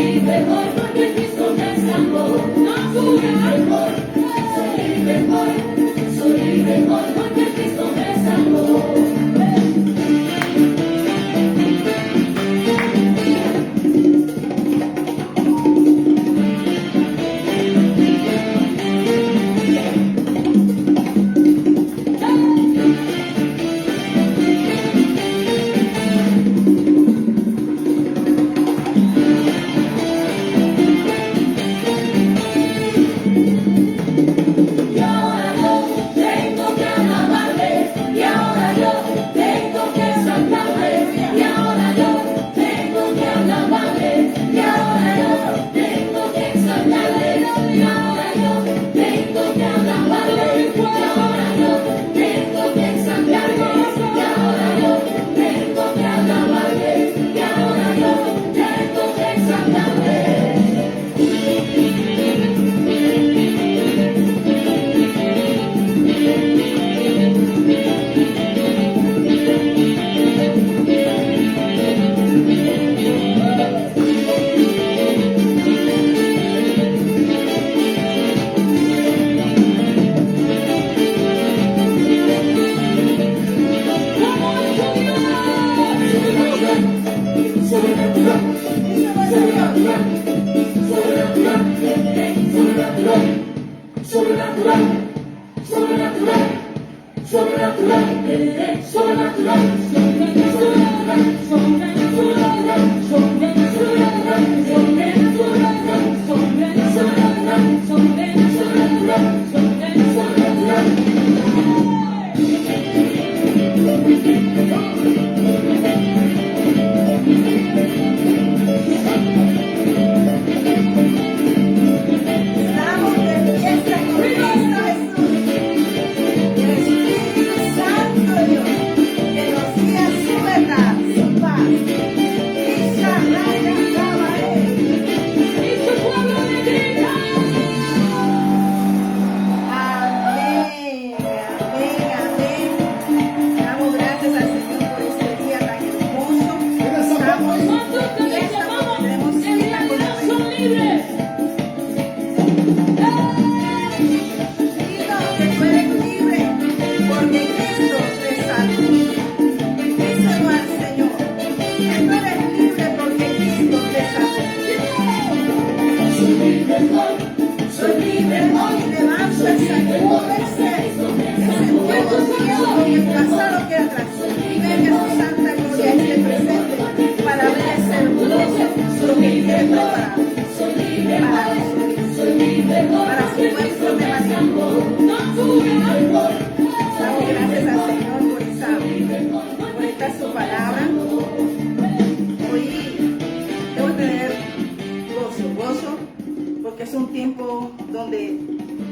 libre hoy porque Cristo me salvó. Soy libre hoy, soy libre hoy, soy libre hoy porque Cristo me salvó.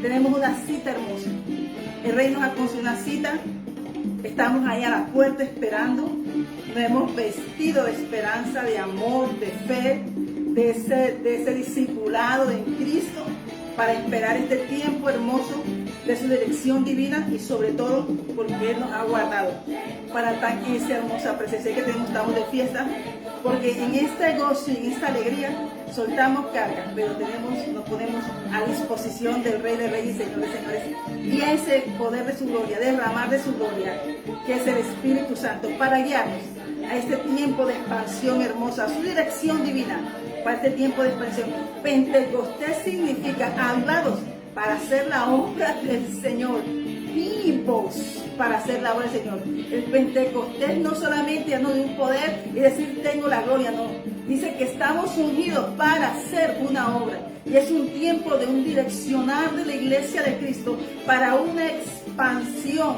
Tenemos una cita hermosa. El Rey nos ha concedido una cita. Estamos ahí a la puerta esperando. Nos hemos vestido de esperanza, de amor, de fe, de ese discipulado en Cristo para esperar este tiempo hermoso de su dirección divina y sobre todo porque Él nos ha guardado para estar en esa hermosa presencia que tenemos. Estamos de fiesta porque en este gozo y en esta alegría soltamos cargas, pero nos ponemos a disposición del Rey de Reyes y Señor de Señores, y a ese poder de su gloria, derramar de su gloria, que es el Espíritu Santo, para guiarnos a este tiempo de expansión hermosa, a su dirección divina, para este tiempo de expansión. Pentecostés significa hablados para hacer la obra del Señor, vivos para hacer la obra del Señor. El Pentecostés no solamente es de un poder y decir tengo la gloria, no. Dice que estamos ungidos para hacer una obra. Y es un tiempo de un direccionar de la iglesia de Cristo para una expansión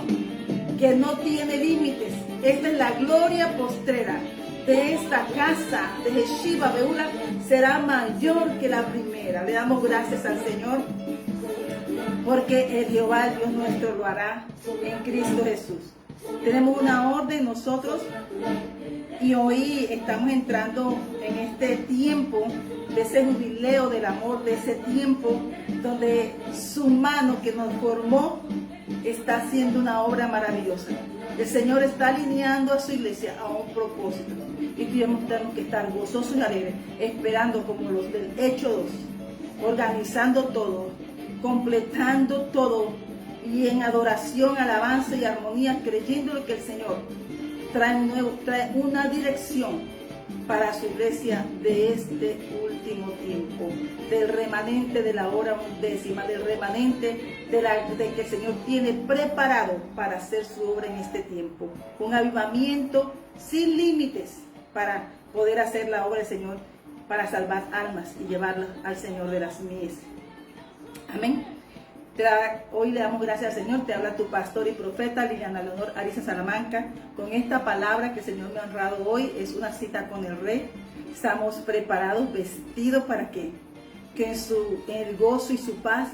que no tiene límites. Esta es la gloria postrera de esta casa de Yeshiva Beula, será mayor que la primera. Le damos gracias al Señor porque el Jehová Dios nuestro lo hará en Cristo Jesús. Tenemos una orden nosotros y hoy estamos entrando en este tiempo de ese jubileo del amor, de ese tiempo donde su mano que nos formó está haciendo una obra maravillosa. El Señor está alineando a su iglesia a un propósito y tenemos que estar gozosos y alegres, esperando como los del Hecho 2, organizando todo, completando todo y en adoración, alabanza y armonía, creyendo que el Señor trae una dirección para su iglesia de este último tiempo, del remanente de la hora undécima, del remanente de que el Señor tiene preparado para hacer su obra en este tiempo. Un avivamiento sin límites para poder hacer la obra del Señor, para salvar almas y llevarlas al Señor de las mies. Amén. Hoy le damos gracias al Señor. Te habla tu pastor y profeta Liliana Leonor Ariza Salamanca con esta palabra que el Señor me ha honrado hoy. Es una cita con el Rey. Estamos preparados, vestidos para que en el gozo y su paz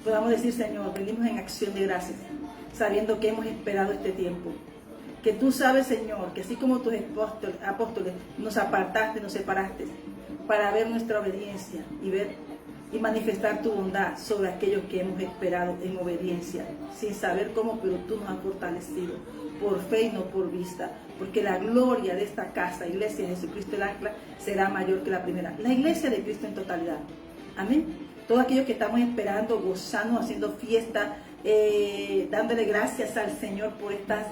podamos decir: Señor, venimos en acción de gracias, sabiendo que hemos esperado este tiempo. Que tú sabes, Señor, que así como tus apóstoles nos apartaste, nos separaste para ver nuestra obediencia y manifestar tu bondad sobre aquellos que hemos esperado en obediencia, sin saber cómo, pero tú nos has fortalecido, por fe y no por vista, porque la gloria de esta casa, Iglesia de Jesucristo el Ancla, será mayor que la primera. La Iglesia de Cristo en totalidad. Amén. Todos aquellos que estamos esperando, gozando, haciendo fiesta, dándole gracias al Señor por esta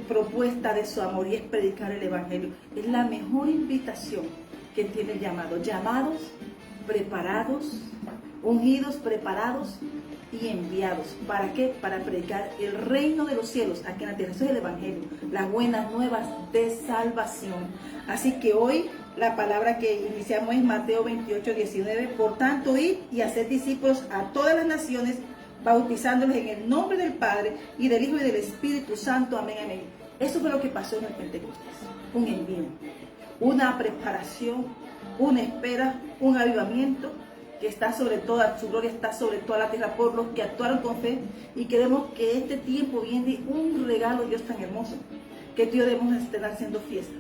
propuesta de su amor, y es predicar el Evangelio. Es la mejor invitación que tiene el llamado. Llamados, preparados, ungidos, preparados y enviados. ¿Para qué? Para predicar el reino de los cielos aquí en la tierra. Eso es el Evangelio, las buenas nuevas de salvación. Así que hoy la palabra que iniciamos es Mateo 28, 19. Por tanto, id y haced discípulos a todas las naciones, bautizándolos en el nombre del Padre y del Hijo y del Espíritu Santo. Amén, amén. Eso fue lo que pasó en el Pentecostés. Un envío, una preparación, una espera, un avivamiento que está sobre toda, su gloria está sobre toda la tierra por los que actuaron con fe, y queremos que este tiempo viene un regalo de Dios tan hermoso que tú y yo debemos estar haciendo fiesta.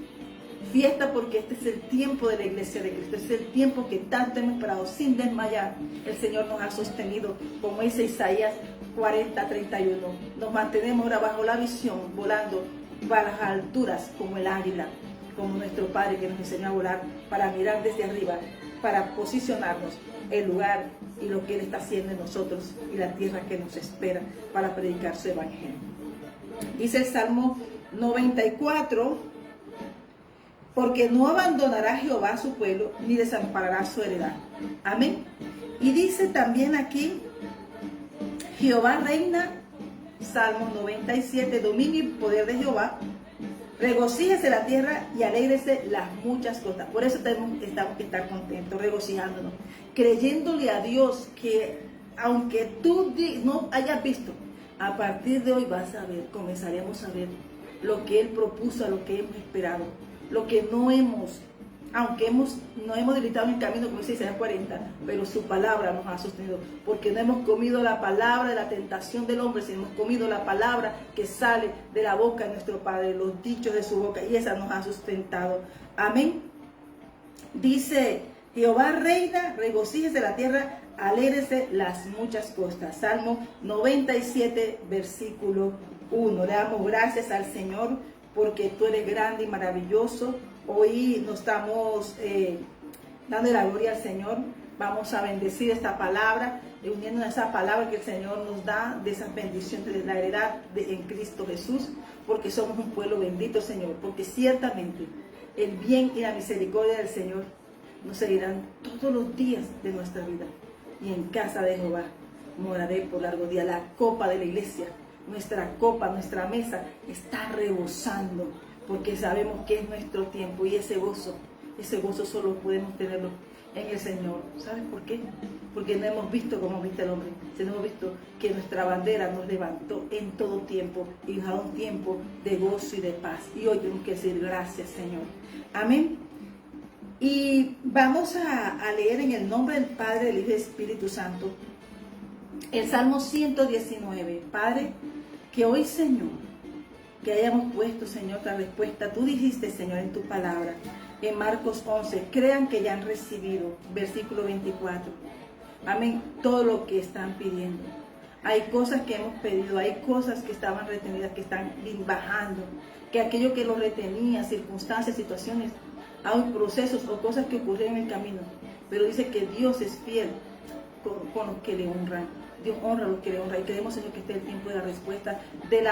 Fiesta porque este es el tiempo de la iglesia de Cristo, es el tiempo que tanto hemos esperado sin desmayar. El Señor nos ha sostenido, como dice Isaías 40, 31. Nos mantenemos ahora bajo la visión, volando para las alturas como el águila, como nuestro Padre que nos enseñó a volar, para mirar desde arriba, para posicionarnos el lugar y lo que Él está haciendo en nosotros y la tierra que nos espera para predicar su Evangelio. Dice el Salmo 94, porque no abandonará Jehová a su pueblo, ni desamparará su heredad. Amén. Y dice también aquí, Jehová reina, Salmo 97, dominio y poder de Jehová. Regocíjese la tierra y alégrese las muchas cosas. Por eso tenemos que estar contentos, regocijándonos, creyéndole a Dios que aunque tú no hayas visto, a partir de hoy vas a ver, comenzaremos a ver lo que Él propuso, a lo que hemos esperado, lo que no hemos, aunque no hemos debilitado en el camino, como dice Isaías 40, pero su palabra nos ha sostenido, porque no hemos comido la palabra de la tentación del hombre, sino hemos comido la palabra que sale de la boca de nuestro Padre, los dichos de su boca, y esa nos ha sustentado. Amén. Dice, Jehová reina, regocíjese la tierra, alégrese las muchas costas. Salmo 97, versículo 1. Le damos gracias al Señor porque tú eres grande y maravilloso. Hoy nos estamos dando la gloria al Señor. Vamos a bendecir esta palabra, uniendo a esa palabra que el Señor nos da, de esas bendiciones de la heredad en Cristo Jesús, porque somos un pueblo bendito, Señor, porque ciertamente el bien y la misericordia del Señor nos seguirán todos los días de nuestra vida. Y en casa de Jehová moraré por largo día. La copa de la iglesia, nuestra copa, nuestra mesa está rebosando, porque sabemos que es nuestro tiempo, y ese gozo solo podemos tenerlo en el Señor. ¿Sabes por qué? Porque no hemos visto como viste el hombre, sino hemos visto que nuestra bandera nos levantó en todo tiempo y nos da un tiempo de gozo y de paz. Y hoy tenemos que decir gracias, Señor. Amén. Y vamos a leer en el nombre del Padre, del Hijo y del Espíritu Santo el Salmo 119. Padre, que hoy, Señor, que hayamos puesto, Señor, la respuesta. Tú dijiste, Señor, en tu palabra, en Marcos 11, crean que ya han recibido, versículo 24. Amén, todo lo que están pidiendo. Hay cosas que hemos pedido, hay cosas que estaban retenidas, que están bajando, que aquello que lo retenía, circunstancias, situaciones, hay procesos o cosas que ocurrieron en el camino. Pero dice que Dios es fiel con los que le honran. Dios honra a los que le honran. Y queremos, Señor, que esté el tiempo de la respuesta, de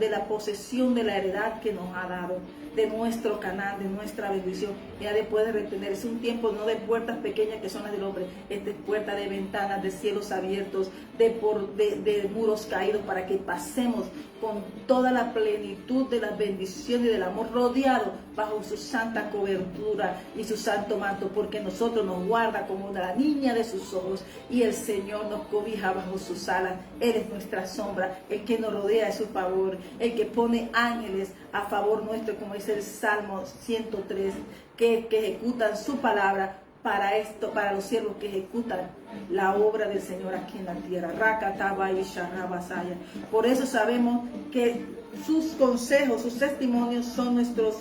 la posesión de la heredad que nos ha dado, de nuestro canal, de nuestra bendición. Ya de poder retener. Es un tiempo no de puertas pequeñas que son las del hombre, es de puertas, de ventanas, de cielos abiertos, de muros caídos, para que pasemos con toda la plenitud de las bendiciones y del amor, rodeado bajo su santa cobertura y su santo manto, porque nosotros nos guarda como la niña de sus ojos, y el Señor nos cobija bajo sus alas. Él es nuestra sombra, el que nos rodea es su favor, el que pone ángeles a favor nuestro, como dice el Salmo 103, que ejecutan su palabra para esto, para los siervos que ejecutan la obra del Señor aquí en la tierra. Por eso sabemos que sus consejos, sus testimonios son nuestras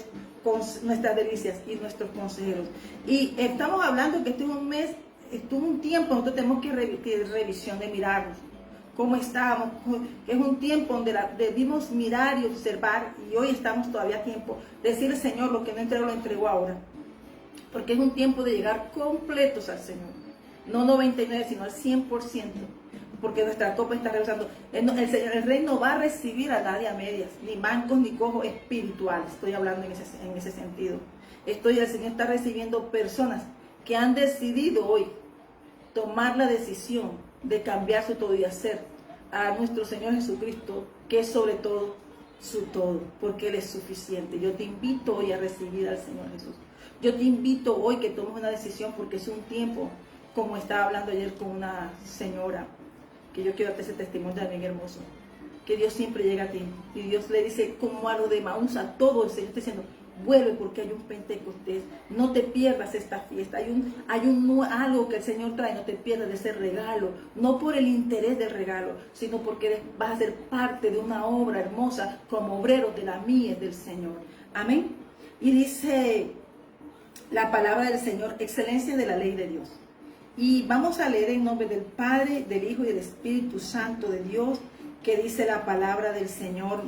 delicias y nuestros consejeros. Y estamos hablando que estuvo un mes, estuvo un tiempo, nosotros tenemos que revisión, de mirarnos cómo estábamos. Es un tiempo donde debimos mirar y observar, y hoy estamos todavía a tiempo de decirle: Señor, lo que no entregó, lo entregó ahora. Porque es un tiempo de llegar completos al Señor. No 99, sino al 100%. Porque nuestra copa está rebosando. El Rey no va a recibir a nadie a medias, ni mancos ni cojos espirituales. Estoy hablando en ese sentido. El Señor está recibiendo personas que han decidido hoy tomar la decisión de cambiar su todo y hacer a nuestro Señor Jesucristo, que es sobre todo su todo, porque Él es suficiente. Yo te invito hoy a recibir al Señor Jesús. Yo te invito hoy que tomes una decisión, porque es un tiempo, como estaba hablando ayer con una señora, que yo quiero darte ese testimonio también hermoso, que Dios siempre llega a ti, y Dios le dice, como a lo de Maús, a todo el Señor está diciendo: vuelve, porque hay un Pentecostés, no te pierdas esta fiesta, hay algo que el Señor trae, no te pierdas de ese regalo, no por el interés del regalo, sino porque vas a ser parte de una obra hermosa, como obrero de la mies del Señor. Amén. Y dice la palabra del Señor: excelencia de la ley de Dios. Y vamos a leer en nombre del Padre, del Hijo y del Espíritu Santo de Dios, que dice la palabra del Señor: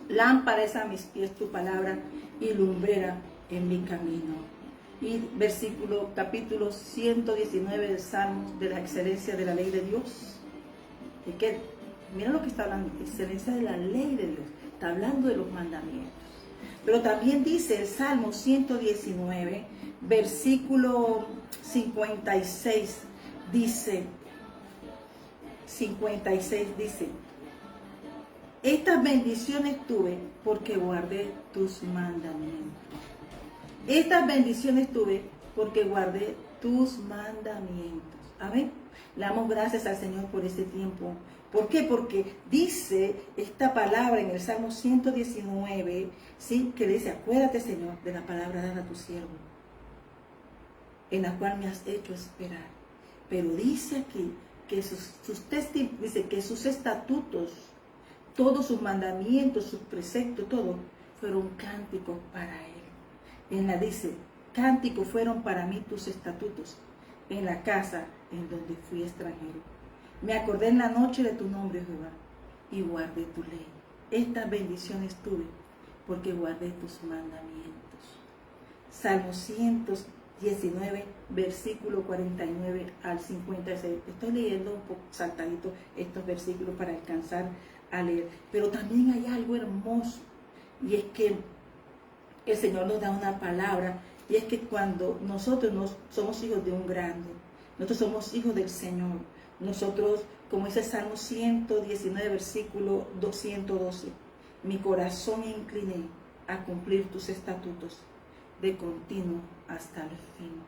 lámpara es a mis pies tu palabra y lumbrera en mi camino. Y capítulo 119 del Salmo, de la excelencia de la ley de Dios. ¿De qué? Mira lo que está hablando: excelencia de la ley de Dios. Está hablando de los mandamientos. Pero también dice el Salmo 119, versículo 56, dice, estas bendiciones tuve porque guardé tus mandamientos. Estas bendiciones tuve porque guardé tus mandamientos. Amén. Le damos gracias al Señor por este tiempo. ¿Por qué? Porque dice esta palabra en el Salmo 119, ¿sí? Que le dice: acuérdate, Señor, de la palabra dada a tu siervo, en la cual me has hecho esperar. Pero dice aquí que sus estatutos, todos sus mandamientos, sus preceptos, todo, fueron cánticos para él. En la dice: cánticos fueron para mí tus estatutos, en la casa en donde fui extranjero. Me acordé en la noche de tu nombre, Jehová, y guardé tu ley. Estas bendiciones tuve porque guardé tus mandamientos. Salmo 119, versículo 49 al 56. Estoy leyendo un poco saltadito estos versículos para alcanzar a leer. Pero también hay algo hermoso, y es que el Señor nos da una palabra, y es que cuando nosotros somos hijos de un grande, nosotros somos hijos del Señor. Nosotros, como dice el Salmo 119, versículo 212, mi corazón incliné a cumplir tus estatutos de continuo hasta el fin.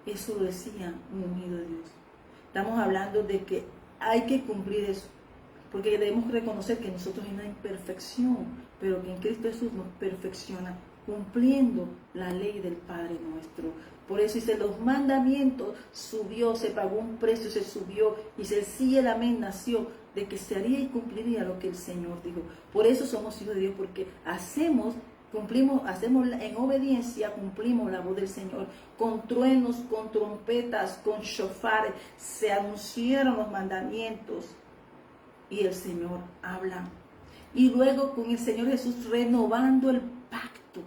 Eso lo decía un ungido de Dios. Estamos hablando de que hay que cumplir eso, porque debemos reconocer que nosotros hay una imperfección, pero que en Cristo Jesús nos perfecciona cumpliendo la ley del Padre nuestro. Por eso dice, los mandamientos subió, se pagó un precio, se subió, y se sí el amén nació, de que se haría y cumpliría lo que el Señor dijo. Por eso somos hijos de Dios, porque cumplimos en obediencia, cumplimos la voz del Señor. Con truenos, con trompetas, con shofares, se anunciaron los mandamientos, y el Señor habla. Y luego con el Señor Jesús renovando el pacto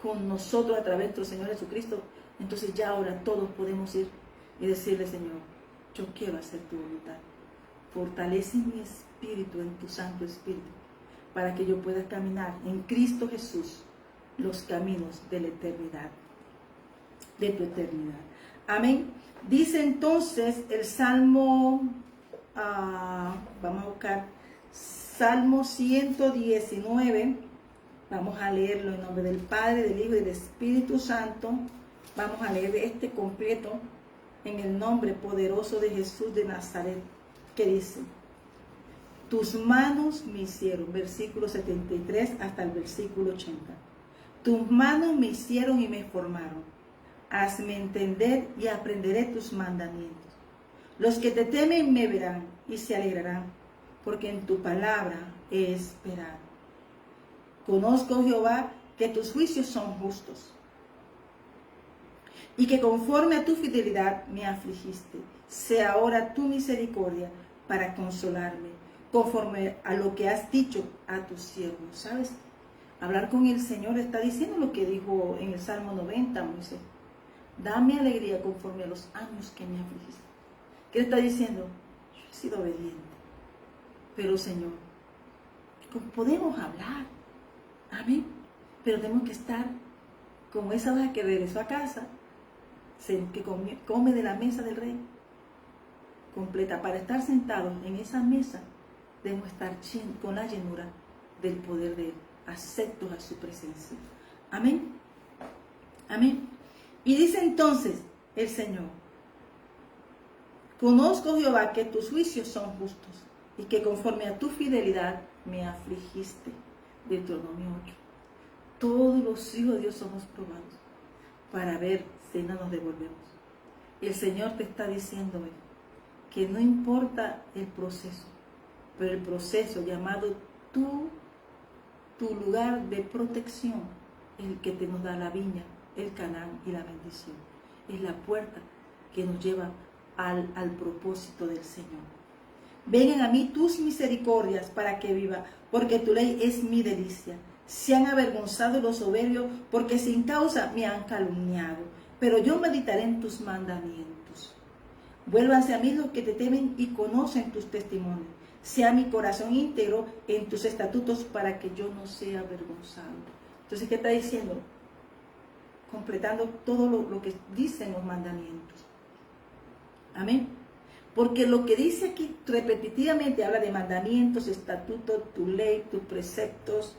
con nosotros a través de nuestro Señor Jesucristo. Entonces ya ahora todos podemos ir y decirle, Señor, yo quiero hacer tu voluntad. Fortalece mi espíritu en tu Santo Espíritu, para que yo pueda caminar en Cristo Jesús los caminos de la eternidad, de tu eternidad. Amén. Dice entonces el Salmo, vamos a buscar Salmo 119, vamos a leerlo en nombre del Padre, del Hijo y del Espíritu Santo. Vamos a leer este completo en el nombre poderoso de Jesús de Nazaret, que dice: tus manos me hicieron, versículo 73 hasta el versículo 80. Tus manos me hicieron y me formaron. Hazme entender y aprenderé tus mandamientos. Los que te temen me verán y se alegrarán, porque en tu palabra he esperado. Conozco, Jehová, que tus juicios son justos, y que conforme a tu fidelidad me afligiste. Sea ahora tu misericordia para consolarme, conforme a lo que has dicho a tus siervos. ¿Sabes? Hablar con el Señor está diciendo lo que dijo en el Salmo 90, Moisés. Dame alegría conforme a los años que me afligiste. ¿Qué le está diciendo? Yo he sido obediente, pero Señor, podemos hablar, amén, pero tenemos que estar como esa oveja que regresó a casa, que come de la mesa del rey completa. Para estar sentados en esa mesa debemos estar con la llenura del poder de Él, aceptos a su presencia. Amén, amén. Y dice entonces el Señor: conozco, Jehová, que tus juicios son justos, y que conforme a tu fidelidad me afligiste. Deuteronomio 8. Todos los hijos de Dios somos probados para ver si no nos devolvemos. Y el Señor te está diciendo hoy que no importa el proceso, pero el proceso llamado tu lugar de protección, el que te nos da la viña, el Canaán y la bendición, es la puerta que nos lleva al propósito del Señor. Vengan a mí tus misericordias para que viva, porque tu ley es mi delicia. Se han avergonzado los soberbios, porque sin causa me han calumniado. Pero yo meditaré en tus mandamientos. Vuélvanse a mí los que te temen y conocen tus testimonios. Sea mi corazón íntegro en tus estatutos, para que yo no sea avergonzado. Entonces, ¿qué está diciendo? Completando todo lo que dicen los mandamientos. Amén. Porque lo que dice aquí repetitivamente habla de mandamientos, estatutos, tu ley, tus preceptos.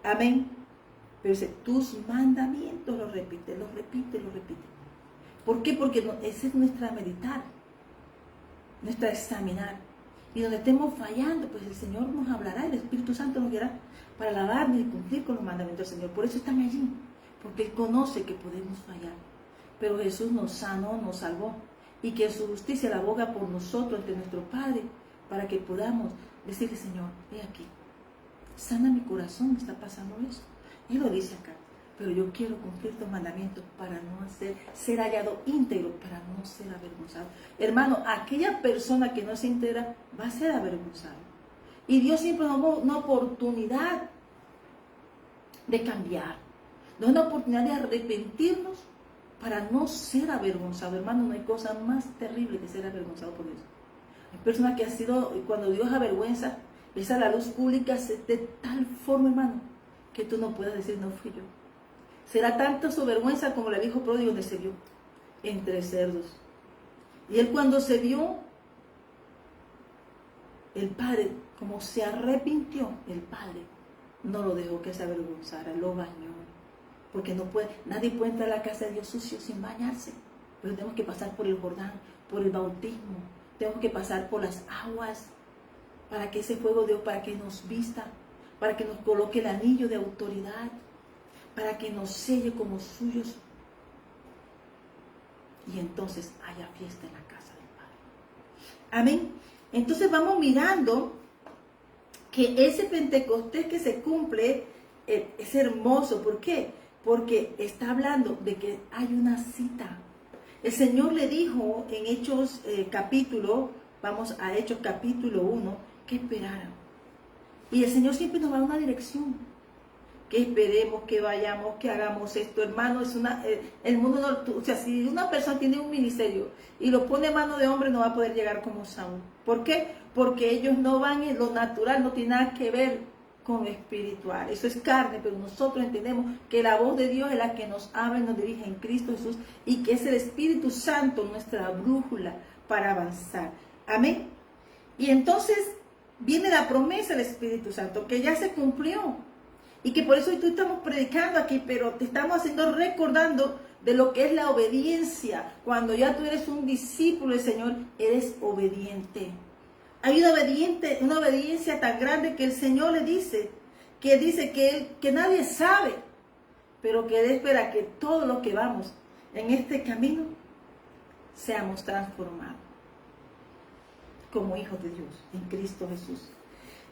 Amén. Pero dice, tus mandamientos, lo repite, lo repite, lo repite. ¿Por qué? Porque esa es nuestra meditar, nuestra examinar. Y donde estemos fallando, pues el Señor nos hablará, el Espíritu Santo nos guiará para alabarnos y cumplir con los mandamientos del Señor. Por eso están allí, porque Él conoce que podemos fallar. Pero Jesús nos sanó, nos salvó, y que su justicia la aboga por nosotros ante nuestro Padre, para que podamos decirle: Señor, he aquí, sana mi corazón, está pasando eso. Él lo dice acá, pero yo quiero cumplir tus mandamientos para no ser hallado íntegro, para no ser avergonzado. Hermano, aquella persona que no se íntegra va a ser avergonzado. Y Dios siempre nos da una oportunidad de cambiar, nos da una oportunidad de arrepentirnos para no ser avergonzado. Hermano, no hay cosa más terrible que ser avergonzado por Dios. Hay personas que han sido, cuando Dios avergüenza, es a la luz pública de tal forma, hermano, que tú no puedas decir: no fui yo. Será tanto su vergüenza como el hijo pródigo, donde se vio entre cerdos. Y él, cuando se vio, el padre, como se arrepintió, el padre no lo dejó que se avergonzara, lo bañó. Porque nadie puede entrar a la casa de Dios sucio sin bañarse. Pero tenemos que pasar por el Jordán, por el bautismo. Tenemos que pasar por las aguas, para que ese fuego de Dios, para que nos vista, para que nos coloque el anillo de autoridad, para que nos selle como suyos. Y entonces haya fiesta en la casa del Padre. Amén. Entonces vamos mirando que ese Pentecostés que se cumple es hermoso. ¿Por qué? Porque está hablando de que hay una cita. El Señor le dijo en Hechos vamos a Hechos capítulo 1, que esperaran. Y el Señor siempre nos va a dar una dirección. Que esperemos, que vayamos, que hagamos esto, hermano. El mundo no, o sea, si una persona tiene un ministerio y lo pone en mano de hombre, no va a poder llegar como Saúl. ¿Por qué? Porque ellos no van en lo natural, no tiene nada que ver con lo espiritual. Eso es carne, pero nosotros entendemos que la voz de Dios es la que nos habla y nos dirige en Cristo Jesús, y que es el Espíritu Santo nuestra brújula para avanzar. Amén. Y entonces viene la promesa del Espíritu Santo, que ya se cumplió. Y que por eso hoy tú estamos predicando aquí, pero te estamos recordando de lo que es la obediencia. Cuando ya tú eres un discípulo del Señor, eres obediente. Hay una obediencia tan grande que el Señor le dice que nadie sabe, pero que Él espera que todos los que vamos en este camino seamos transformados como hijos de Dios en Cristo Jesús.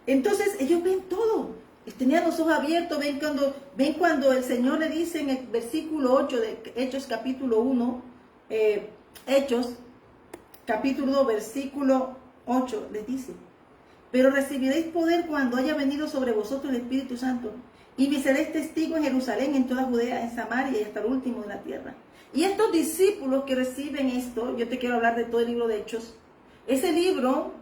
Entonces ellos ven todo. Tenían los ojos abiertos, ven cuando el Señor le dice en el versículo 8 de Hechos capítulo 1, Hechos capítulo 2, versículo 8, les dice: pero recibiréis poder cuando haya venido sobre vosotros el Espíritu Santo, y me seréis testigos en Jerusalén, en toda Judea, en Samaria y hasta el último de la tierra. Y estos discípulos que reciben esto, yo te quiero hablar de todo el libro de Hechos. Este libro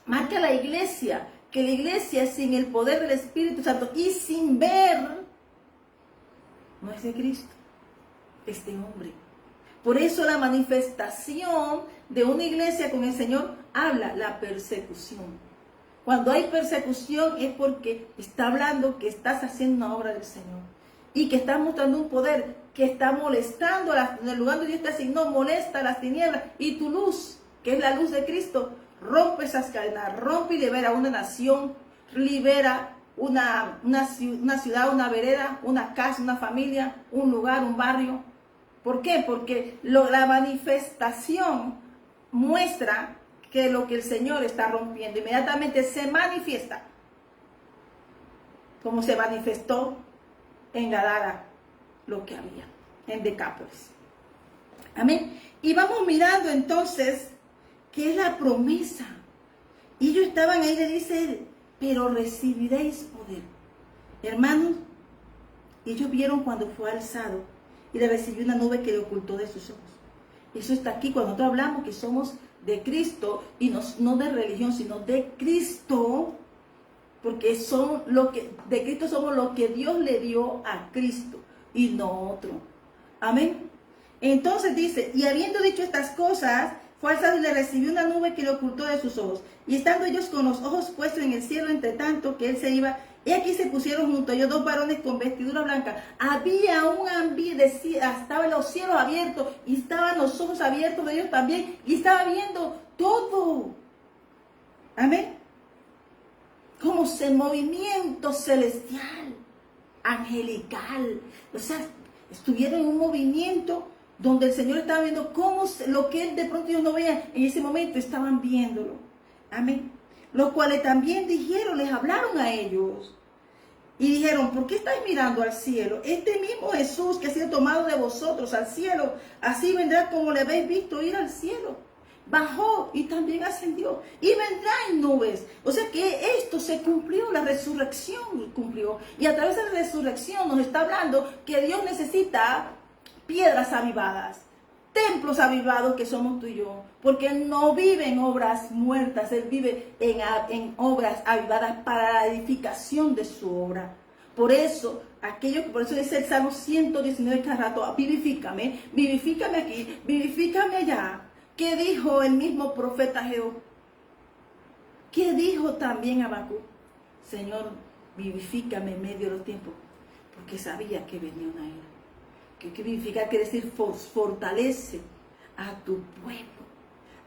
marca la iglesia, que la iglesia sin el poder del Espíritu Santo y sin ver, no es de Cristo, es de hombre. Por eso la manifestación de una iglesia con el Señor habla la persecución. Cuando hay persecución es porque está hablando que estás haciendo una obra del Señor y que estás mostrando un poder que está molestando en el lugar donde Dios te asignó, molesta las tinieblas, y tu luz, que es la luz de Cristo, rompe esas cadenas, rompe y libera una nación, libera una ciudad, una vereda, una casa, una familia, un lugar, un barrio. ¿Por qué? Porque la manifestación muestra que lo que el Señor está rompiendo inmediatamente se manifiesta, como se manifestó en Gadara lo que había, en Decápolis. Amén. Y vamos mirando entonces que es la promesa. Y ellos estaban ahí, le dice: pero recibiréis poder. Hermanos, ellos vieron cuando fue alzado y le recibió una nube que le ocultó de sus ojos. Eso está aquí cuando nosotros hablamos que somos de Cristo, y no de religión, sino de Cristo, porque de Cristo somos lo que Dios le dio a Cristo y no otro. Amén. Entonces dice: y habiendo dicho estas cosas, fue alzado y le recibió una nube que le ocultó de sus ojos. Y estando ellos con los ojos puestos en el cielo, entre tanto que él se iba, y aquí se pusieron junto a ellos dos varones con vestidura blanca. Había un ambiente, estaban los cielos abiertos y estaban los ojos abiertos de ellos también, y estaba viendo todo. Amén. Como ese movimiento celestial, angelical. O sea, estuvieron en un movimiento donde el Señor estaba viendo cómo lo que de pronto ellos no veían, en ese momento estaban viéndolo. Amén. Los cuales también les hablaron a ellos y dijeron: ¿por qué estáis mirando al cielo? Este mismo Jesús que ha sido tomado de vosotros al cielo, así vendrá como le habéis visto ir al cielo. Bajó y también ascendió y vendrá en nubes. O sea que esto se cumplió, la resurrección cumplió. Y a través de la resurrección nos está hablando que Dios necesita piedras avivadas, templos avivados, que somos tú y yo, porque Él no vive en obras muertas, Él vive en obras avivadas para la edificación de su obra. Por eso dice el Salmo 119 cada rato: vivifícame, vivifícame aquí, vivifícame allá. ¿Qué dijo el mismo profeta Jehová? ¿Qué dijo también Habacuc? Señor, vivifícame en medio de los tiempos, porque sabía que venía una era. ¿Qué vivificar? Quiere decir fortalece a tu pueblo,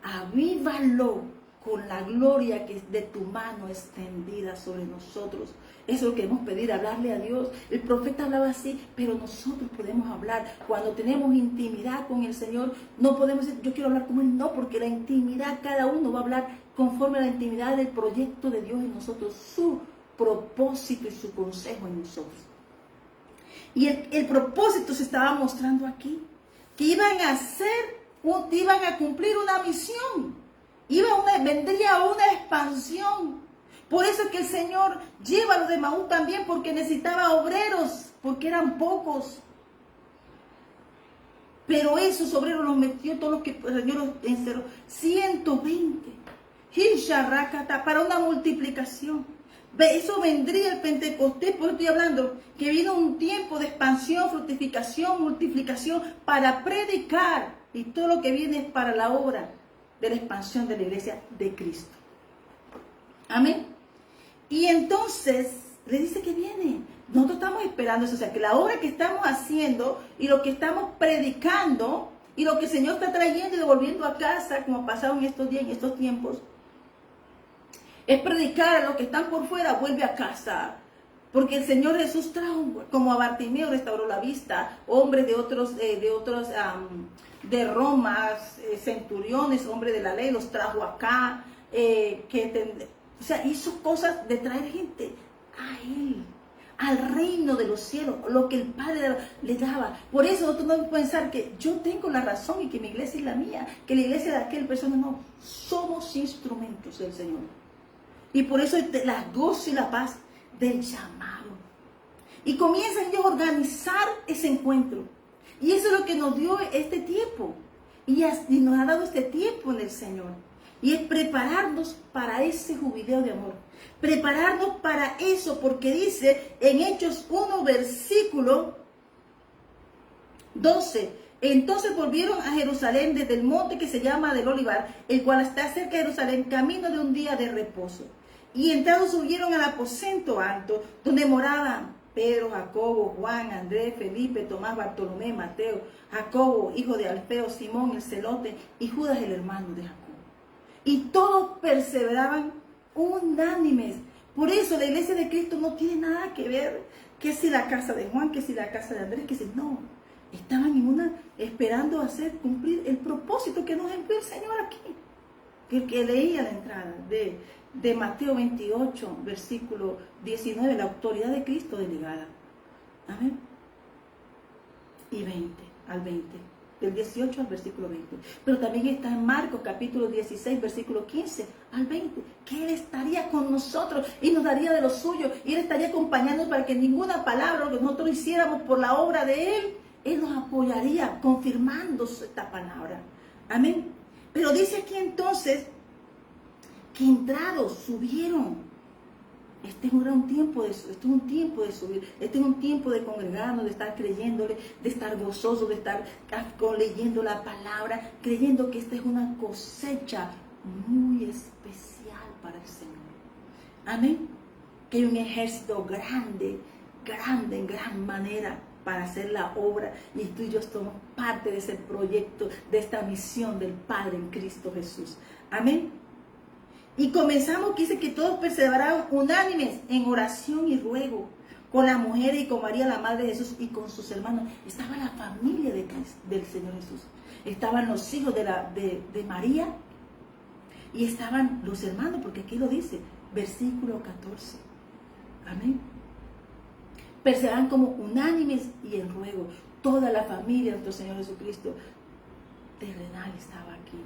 avívalo con la gloria que es de tu mano extendida sobre nosotros. Eso es lo que debemos pedir, hablarle a Dios. El profeta hablaba así, pero nosotros podemos hablar. Cuando tenemos intimidad con el Señor, no podemos decir, yo quiero hablar con Él. No, porque la intimidad, cada uno va a hablar conforme a la intimidad del proyecto de Dios en nosotros, su propósito y su consejo en nosotros. Y el propósito se estaba mostrando aquí, que iban a cumplir una misión, vendría una expansión. Por eso es que el Señor lleva a los de Maús también, porque necesitaba obreros, porque eran pocos. Pero esos obreros los metió, todos los que el Señor los encerró, 120. Para una multiplicación. Eso vendría el Pentecostés, por eso estoy hablando, que vino un tiempo de expansión, fructificación, multiplicación, para predicar. Y todo lo que viene es para la obra de la expansión de la iglesia de Cristo. Amén. Y entonces le dice que viene. Nosotros estamos esperando eso. O sea, que la obra que estamos haciendo y lo que estamos predicando y lo que el Señor está trayendo y devolviendo a casa, como ha pasado en estos días, en estos tiempos, es predicar a los que están por fuera, vuelve a casa. Porque el Señor Jesús trajo, como a Bartimeo restauró la vista, hombres de Roma, centuriones, hombres de la ley, los trajo acá, o sea, hizo cosas de traer gente a Él, al reino de los cielos, lo que el Padre le daba. Por eso nosotros no podemos pensar que yo tengo la razón y que mi iglesia es la mía, que la iglesia de aquel persona no. Somos instrumentos del Señor. Y por eso la gozo y la paz del llamado. Y comienzan ellos a organizar ese encuentro. Y eso es lo que nos dio este tiempo. Y nos ha dado este tiempo en el Señor. Y es prepararnos para ese jubileo de amor. Prepararnos para eso, porque dice en Hechos 1, versículo 12. Entonces volvieron a Jerusalén desde el monte que se llama del Olivar, el cual está cerca de Jerusalén, camino de un día de reposo. Y entrados subieron al aposento alto, donde moraban Pedro, Jacobo, Juan, Andrés, Felipe, Tomás, Bartolomé, Mateo, Jacobo, hijo de Alfeo, Simón el celote, y Judas el hermano de Jacobo. Y todos perseveraban unánimes. Por eso la iglesia de Cristo no tiene nada que ver que si la casa de Juan, que si la casa de Andrés, que si no. Estaban esperando hacer cumplir el propósito que nos envió el Señor aquí. Que leía la entrada de Mateo 28, versículo 19, la autoridad de Cristo delegada. Amén. Y 20, al 20. Del 18 al versículo 20. Pero también está en Marcos capítulo 16, versículo 15 al 20. Que Él estaría con nosotros y nos daría de lo suyo. Y Él estaría acompañándonos para que ninguna palabra que nosotros hiciéramos por la obra de Él nos apoyaría confirmando esta palabra. Amén. Pero dice aquí entonces que entrados, subieron. Este es un tiempo de subir, este es un tiempo de congregarnos, de estar creyéndole, de estar gozoso, de estar leyendo la palabra, creyendo que esta es una cosecha muy especial para el Señor. Amén. Que hay un ejército grande, en gran manera para hacer la obra, y tú y yo somos parte de ese proyecto, de esta misión del Padre en Cristo Jesús. Amén. Y comenzamos que dice que todos perseveraron unánimes en oración y ruego, con la mujer y con María, la madre de Jesús, y con sus hermanos. Estaba la familia del Señor Jesús. Estaban los hijos de María, y estaban los hermanos, porque aquí lo dice, versículo 14. Amén. Perseveraban como unánimes y en ruego. Toda la familia de nuestro Señor Jesucristo terrenal estaba aquí.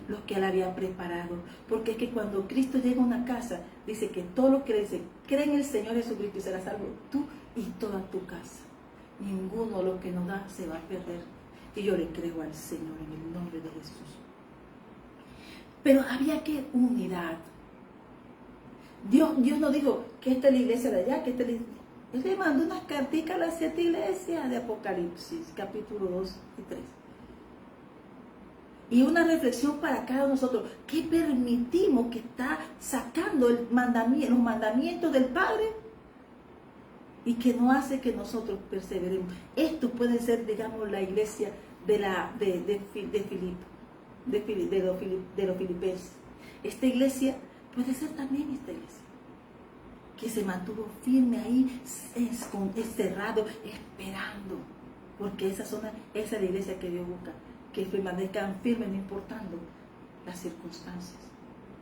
Los que Él había preparado. Porque es que cuando Cristo llega a una casa, dice que todos los que le dicen, creen en el Señor Jesucristo y serás salvo tú y toda tu casa. Ninguno de los que nos da se va a perder. Y yo le creo al Señor en el nombre de Jesús. Pero había que unidad. Dios no dijo que esta es la iglesia de allá, que esta es la iglesia. Él le mandó unas carticas a las 7 iglesias de Apocalipsis, capítulo 2 y 3. Y una reflexión para cada uno de nosotros. ¿Qué permitimos que está sacando los mandamientos del Padre? Y que no hace que nosotros perseveremos. Esto puede ser, digamos, la iglesia de los filipenses. Esta iglesia puede ser también esta iglesia. que se mantuvo firme ahí, encerrado, esperando. Porque esa es la iglesia que Dios busca, que permanezcan firmes no importando las circunstancias,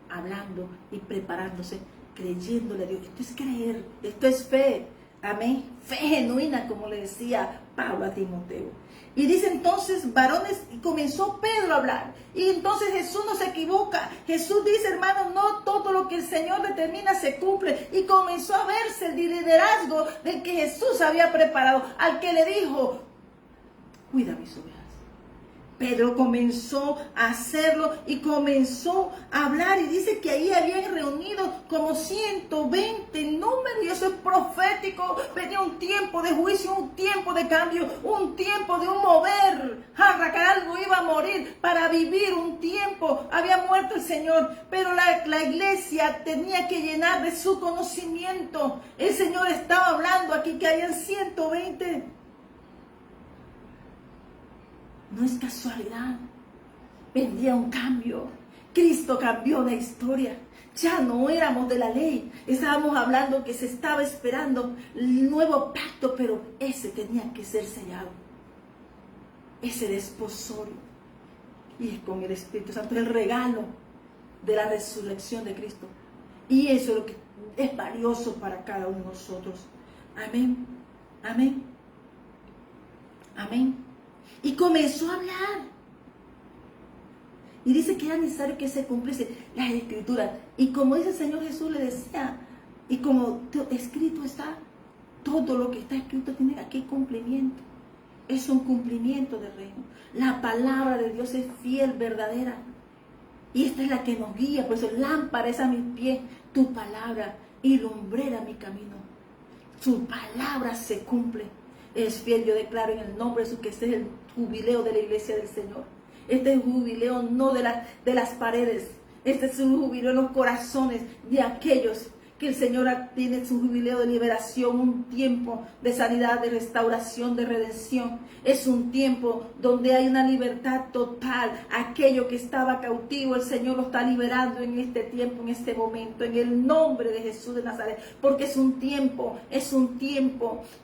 hablando y preparándose, creyéndole a Dios. Esto es creer, esto es fe. Amén. Fe genuina, como le decía Pablo a Timoteo. Y dice entonces, varones, y comenzó Pedro a hablar. Y entonces Jesús no se equivoca. Jesús dice, hermano, no todo lo que el Señor determina se cumple. Y comenzó a verse el liderazgo del que Jesús había preparado. Al que le dijo, cuida mis ovejas. Pedro comenzó a hacerlo y comenzó a hablar, y dice que ahí habían reunido como 120 en número, y eso es profético. Venía un tiempo de juicio, un tiempo de cambio, un tiempo de un mover. Algo iba a morir para vivir un tiempo. Había muerto el Señor, pero la iglesia tenía que llenar de su conocimiento. El Señor estaba hablando aquí que habían 120. No es casualidad. Vendría un cambio. Cristo cambió la historia. Ya no éramos de la ley. Estábamos hablando que se estaba esperando el nuevo pacto, pero ese tenía que ser sellado. Ese desposorio. Y es con el Espíritu Santo, el regalo de la resurrección de Cristo. Y eso es lo que es valioso para cada uno de nosotros. Amén. Amén. Amén. Y comenzó a hablar. Y dice que era necesario que se cumpliese las escrituras. Y como dice el Señor Jesús le decía, y como escrito está, todo lo que está escrito tiene aquí cumplimiento. Es un cumplimiento del reino. La palabra de Dios es fiel, verdadera. Y esta es la que nos guía. Por eso lámpara es a mis pies tu palabra y lumbrera mi camino. Su palabra se cumple. Es fiel, yo declaro en el nombre de Jesús que este es el jubileo de la iglesia del Señor. Este es un jubileo no de las paredes. Este es un jubileo en los corazones de aquellos que el Señor tiene su jubileo de liberación, un tiempo de sanidad, de restauración, de redención. Es un tiempo donde hay una libertad total. Aquello que estaba cautivo, el Señor lo está liberando en este tiempo, en este momento, en el nombre de Jesús de Nazaret. Porque es un tiempo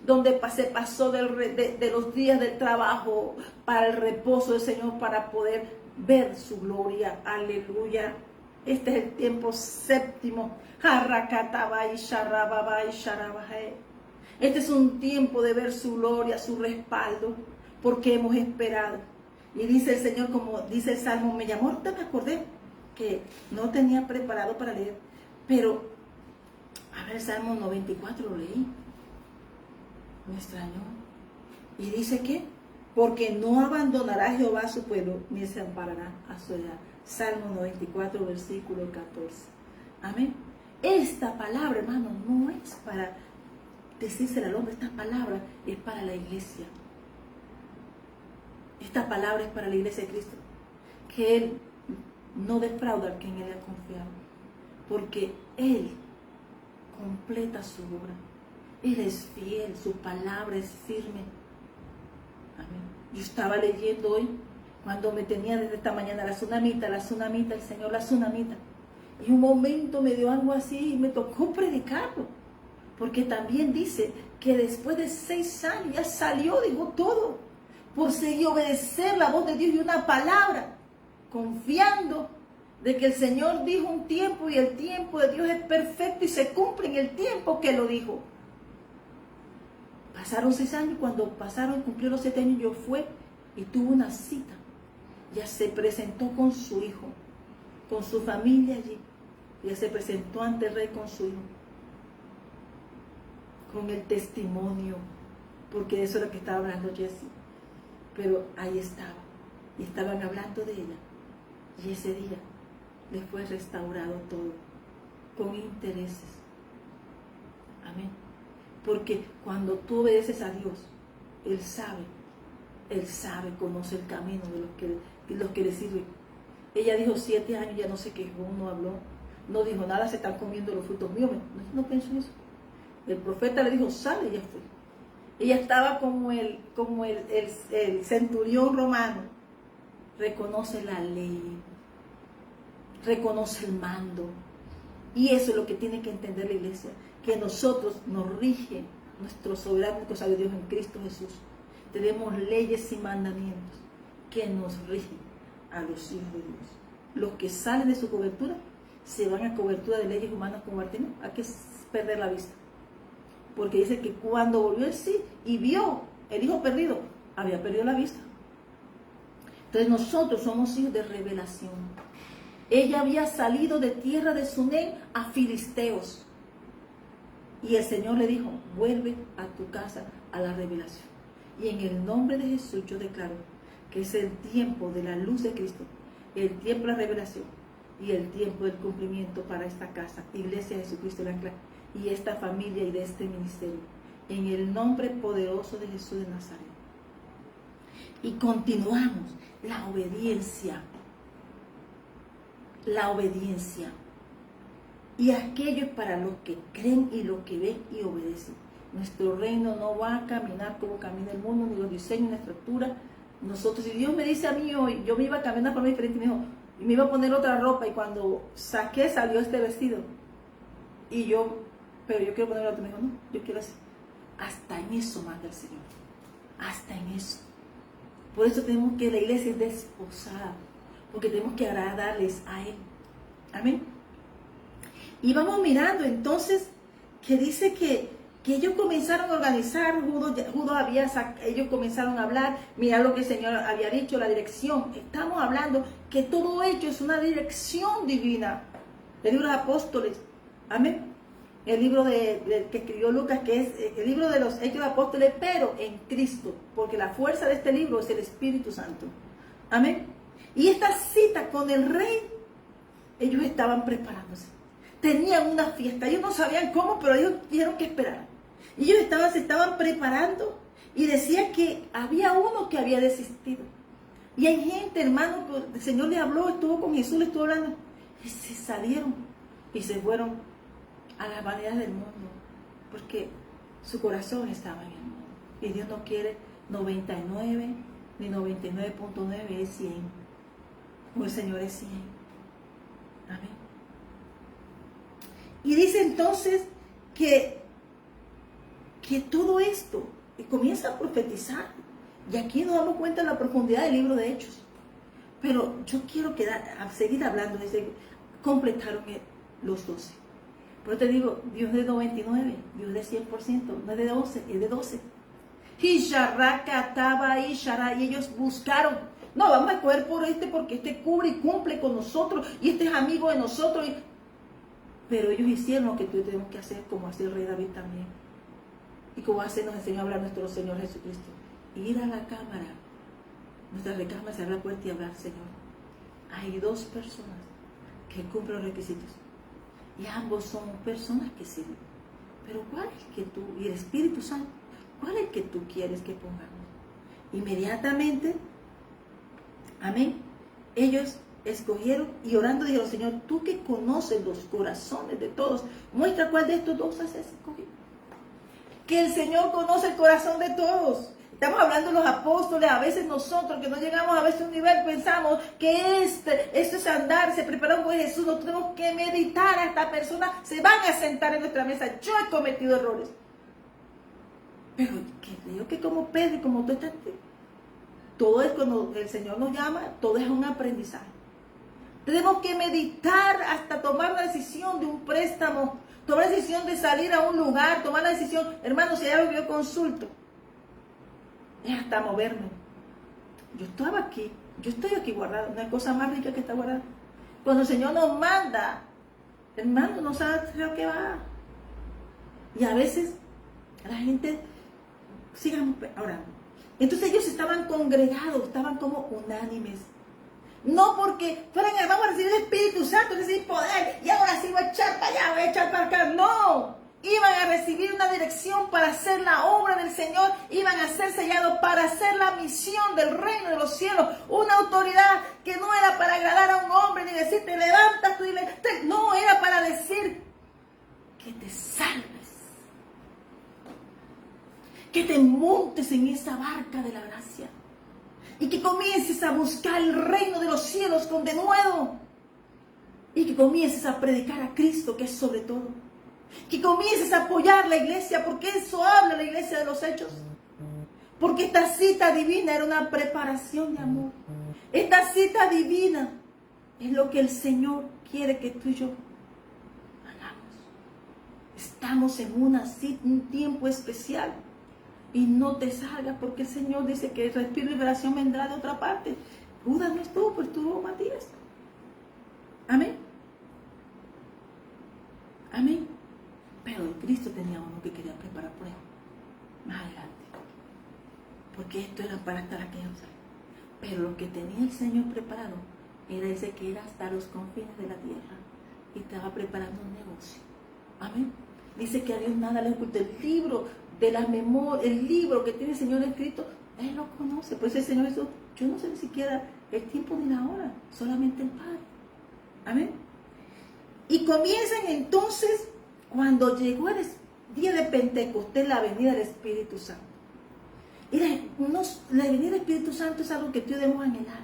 donde se pasó de los días del trabajo para el reposo del Señor, para poder ver su gloria. Aleluya. Este es el tiempo séptimo. Este es un tiempo de ver su gloria, su respaldo, porque hemos esperado. Y dice el Señor, como dice el Salmo, me llamó, ahorita me acordé que no tenía preparado para leer, pero a ver, Salmo 94 lo leí, me extrañó. Y dice que, porque no abandonará Jehová a su pueblo, ni se amparará a su heredad. Salmo 94, versículo 14. Amén. Esta palabra, hermano, no es para decírsela al hombre. Esta palabra es para la iglesia. Esta palabra es para la iglesia de Cristo. Que Él no defrauda al que en Él ha confiado. Porque Él completa su obra. Él es fiel, su palabra es firme. Amén. Yo estaba leyendo hoy, cuando me tenía desde esta mañana, la tsunamita, el Señor, la tsunamita. Y un momento me dio algo así y me tocó predicarlo. Porque también dice que después de 6 años ya salió, dijo todo. Por seguir obedecer la voz de Dios y una palabra. Confiando de que el Señor dijo un tiempo y el tiempo de Dios es perfecto y se cumple en el tiempo que lo dijo. Pasaron 6 años, cuando cumplió los 7 años, yo fui y tuve una cita. Ya se presentó con su hijo, con su familia allí. Ya se presentó ante el rey con su hijo. Con el testimonio, porque de eso es lo que estaba hablando Jessie. Pero ahí estaba, y estaban hablando de ella. Y ese día le fue restaurado todo, con intereses. Amén. Porque cuando tú obedeces a Dios, Él sabe, conoce el camino de los que le sirven. Ella dijo 7 años, ya no se quejó, no habló, no dijo nada, se están comiendo los frutos míos. No pensó eso. El profeta le dijo, sale, y ella fue. Ella estaba como el centurión romano. Reconoce la ley, reconoce el mando. Y eso es lo que tiene que entender la iglesia, que nosotros nos rige nuestro soberano y sabio Dios en Cristo Jesús. Tenemos leyes y mandamientos que nos rigen a los hijos de Dios. Los que salen de su cobertura se van a cobertura de leyes humanas como Bartimeo. Hay que perder la vista. Porque dice que cuando volvió él sí y vio el hijo perdido, había perdido la vista. Entonces nosotros somos hijos de revelación. Ella había salido de tierra de Sunem a Filisteos. Y el Señor le dijo, vuelve a tu casa a la revelación. Y en el nombre de Jesús yo declaro que es el tiempo de la luz de Cristo, el tiempo de la revelación y el tiempo del cumplimiento para esta casa, Iglesia de Jesucristo de Ancla, y esta familia y de este ministerio. En el nombre poderoso de Jesús de Nazaret. Y continuamos la obediencia. La obediencia. Y aquello es para los que creen y los que ven y obedecen. Nuestro reino no va a caminar como camina el mundo, ni los diseños, ni la estructura. Nosotros, si Dios me dice a mí hoy, yo me iba a caminar por diferente, me dijo, y me iba a poner otra ropa, y cuando saqué salió este vestido. Y yo, pero yo quiero poner otro, me dijo, no, yo quiero así. Hasta en eso manda el Señor. Hasta en eso. Por eso tenemos que la iglesia es desposada, porque tenemos que agradarles a Él. Amén. Y vamos mirando entonces que dice que ellos comenzaron a organizar, ellos comenzaron a hablar, mira lo que el Señor había dicho, la dirección. Estamos hablando que todo ello es una dirección divina. El libro de los apóstoles, amén. El libro que escribió Lucas, que es el libro de los Hechos de los Apóstoles, pero en Cristo, porque la fuerza de este libro es el Espíritu Santo. Amén. Y esta cita con el rey, ellos estaban preparándose. Tenían una fiesta, ellos no sabían cómo, pero ellos tuvieron que esperar. Y ellos se estaban preparando y decía que había uno que había desistido. Y hay gente, hermano, el Señor le habló, estuvo con Jesús, le estuvo hablando, y se salieron y se fueron a las vanidades del mundo, porque su corazón estaba en el mundo. Y Dios no quiere 99, ni 99.9, es 100. O el Señor es 100. Amén. Y dice entonces que todo esto comienza a profetizar. Y aquí nos damos cuenta de la profundidad del libro de Hechos. Pero yo quiero seguir hablando. Completaron los 12. Por eso te digo, Dios es de 99, Dios es de 100%, no es de 12, es de 12. Y ellos buscaron, no, vamos a escoger por porque este cubre y cumple con nosotros, y este es amigo de nosotros. Pero ellos hicieron lo que tú tenemos que hacer, como hace el rey David también. Y como nos enseñó a hablar nuestro Señor Jesucristo. Ir a la cámara, nuestra recámara, cerrar la puerta y hablar, Señor. Hay dos personas que cumplen los requisitos. Y ambos son personas que sirven. Pero ¿cuál es que tú, y el Espíritu Santo, cuál es que tú quieres que pongamos? Inmediatamente, amén, ellos escogieron y orando dijeron, Señor, tú que conoces los corazones de todos, muestra cuál de estos dos has escogido. Que el Señor conoce el corazón de todos. Estamos hablando de los apóstoles, a veces nosotros que no llegamos a veces a un nivel, pensamos que esto es andar, se prepararon con Jesús, nosotros tenemos que meditar a esta persona, se van a sentar en nuestra mesa. Yo he cometido errores. Pero creo que como Pedro y como tú estás, todo es cuando el Señor nos llama, todo es un aprendizaje. Tenemos que meditar hasta tomar la decisión de un préstamo, tomar la decisión de salir a un lugar, tomar la decisión, hermano, si hay algo yo consulto. Es hasta moverme. Yo estaba aquí, yo estoy aquí guardado, una cosa más rica que está guardada. Cuando el Señor nos manda, hermano, no sabe lo que va. Y a veces la gente, sigamos orando. Entonces ellos estaban congregados, estaban como unánimes. No porque fueran, vamos a recibir el Espíritu Santo, recibir poder, y ahora sí voy a echar para allá, voy a echar para acá. No. Iban a recibir una dirección para hacer la obra del Señor, iban a ser sellados para hacer la misión del reino de los cielos, una autoridad que no era para agradar a un hombre ni decir te levantas tú y no, era para decir que te salves, que te montes en esa barca de la gracia y que comiences a buscar el reino de los cielos con denuedo y que comiences a predicar a Cristo, que es sobre todo. Que comiences a apoyar la iglesia, porque eso habla la iglesia de los Hechos. Porque esta cita divina era una preparación de amor. Esta cita divina es lo que el Señor quiere que tú y yo hagamos. Estamos en un tiempo especial. Y no te salgas, porque el Señor dice que el respiro y liberación vendrá de otra parte. Judas no estuvo, pues estuvo Matías. Amén. Amén. Pero Cristo tenía uno que quería preparar por él. Más adelante. Porque esto era para estar aquí. Pero lo que tenía el Señor preparado era ese que era hasta los confines de la tierra. Y estaba preparando un negocio. Amén. Dice que a Dios nada le oculta. El libro de la memoria, el libro que tiene el Señor escrito, Él lo conoce. Pues el Señor Jesús, yo no sé ni siquiera el tiempo ni la hora, solamente el Padre. Amén. Y comienzan entonces, cuando llegó el día de Pentecostés, la venida del Espíritu Santo. Y la venida del Espíritu Santo es algo que tú debemos anhelar.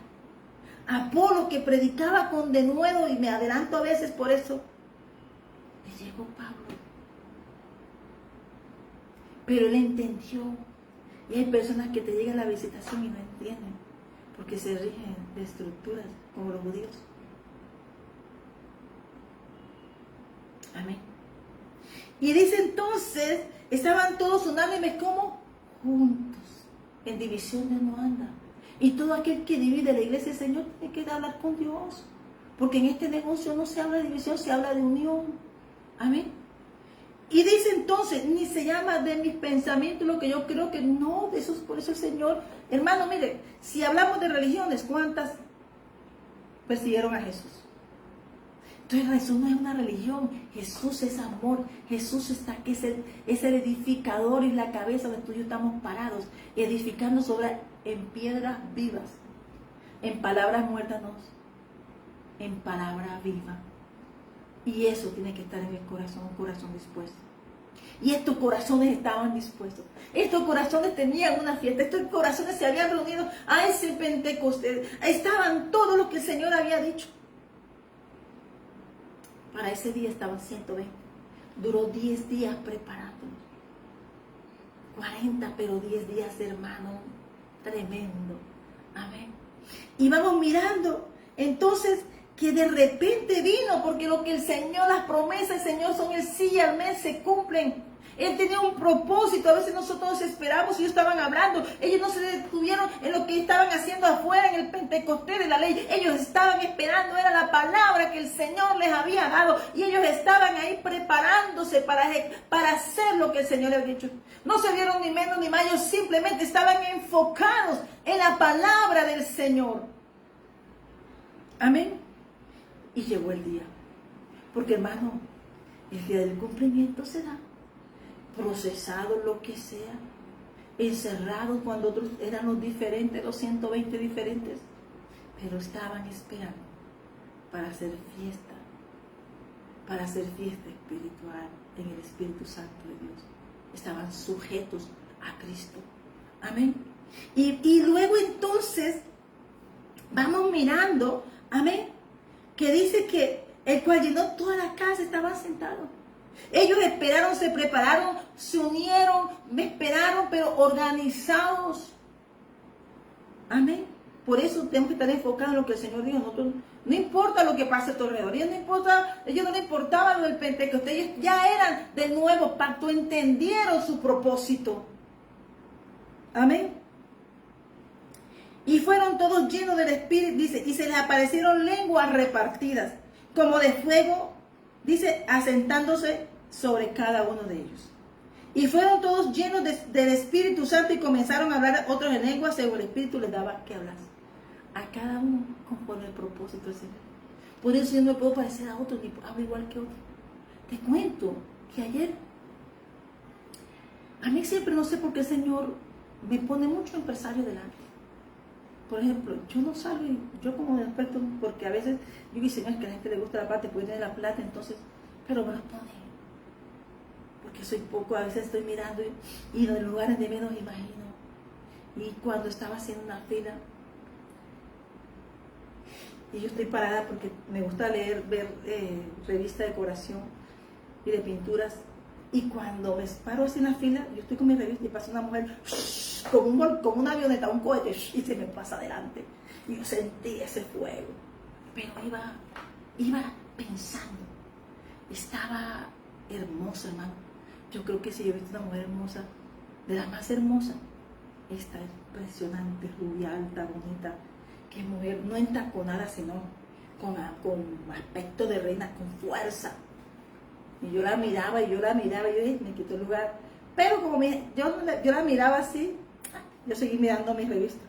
Apolo, que predicaba con denuedo, y me adelanto a veces por eso, le llegó Pablo. Pero él entendió. Y hay personas que te llegan a la visitación y no entienden, porque se rigen de estructuras como los judíos. Amén. Y dice entonces, estaban todos unánimes como juntos. En división de no anda. Y todo aquel que divide la iglesia del Señor tiene que hablar con Dios. Porque en este negocio no se habla de división, se habla de unión. Amén. Y dice entonces, ni se llama de mis pensamientos lo que yo creo que no, de esos, por eso el Señor, hermano, mire, si hablamos de religiones, ¿cuántas persiguieron a Jesús? Entonces Jesús no es una religión, Jesús es amor, Jesús está aquí, es el edificador y la cabeza donde tú y yo estamos parados, edificando en piedras vivas, en palabras muertas, no, en palabra viva. Y eso tiene que estar en el corazón, un corazón dispuesto. Y estos corazones estaban dispuestos. Estos corazones tenían una fiesta. Estos corazones se habían reunido a ese Pentecostés. Estaban todos los que el Señor había dicho. Para ese día estaban 120. Duró 10 días preparándolos. 40, pero 10 días, hermano. Tremendo. Amén. Y vamos mirando. Entonces, que de repente vino, porque lo que el Señor, las promesas del Señor son el sí y el amén, se cumplen. Él tenía un propósito. A veces nosotros nos esperamos y ellos estaban hablando. Ellos no se detuvieron en lo que estaban haciendo afuera en el Pentecostés de la ley. Ellos estaban esperando, era la palabra que el Señor les había dado. Y ellos estaban ahí preparándose para hacer lo que el Señor les había dicho. No se dieron ni menos ni más, ellos simplemente estaban enfocados en la palabra del Señor. Amén. Y llegó el día. Porque, hermano, el día del cumplimiento será procesado, lo que sea, encerrados cuando otros eran los diferentes, los 120 diferentes, pero estaban esperando para hacer fiesta espiritual en el Espíritu Santo de Dios. Estaban sujetos a Cristo. Amén. Y luego entonces vamos mirando, amén, que dice que el cual llenó toda la casa, estaban sentados. Ellos esperaron, se prepararon, se unieron, esperaron, pero organizados. Amén. Por eso tenemos que estar enfocados en lo que el Señor dijo. Nosotros, no importa lo que pase a tu alrededor. Ellos no les importaba lo del Pentecostés. Ellos ya eran del nuevo pacto, entendieron su propósito. Amén. Y fueron todos llenos del Espíritu, dice, y se les aparecieron lenguas repartidas, como de fuego, dice, asentándose sobre cada uno de ellos. Y fueron todos llenos del Espíritu Santo y comenzaron a hablar otros en lenguas según el Espíritu les daba que hablar. A cada uno conforme el propósito del Señor. Por eso yo no me puedo parecer a otro, ni hablo igual que otro. Te cuento que ayer, a mí siempre no sé por qué el Señor me pone mucho empresario delante. Por ejemplo, yo no salgo, yo como experto, porque a veces yo digo, Señor, es que a la gente le gusta la plata, puede tener la plata, entonces, pero me lo pone. Porque soy poco, a veces estoy mirando y en lugares de menos imagino. Y cuando estaba haciendo una fila, y yo estoy parada porque me gusta leer, ver revistas de decoración, y de pinturas. Y cuando me paro así en la fila, yo estoy con mi revista y pasa una mujer como una avioneta, un cohete, y se me pasa adelante. Y yo sentí ese fuego. Pero iba pensando. Estaba hermosa, hermano. Yo creo que si yo he visto una mujer hermosa, de la más hermosa, esta es impresionante, rubia, alta, bonita. Qué mujer, no entaconada, sino con aspecto de reina, con fuerza. Y yo la miraba y yo dije, me quitó el lugar. Pero como yo la miraba así, yo seguí mirando mi revista.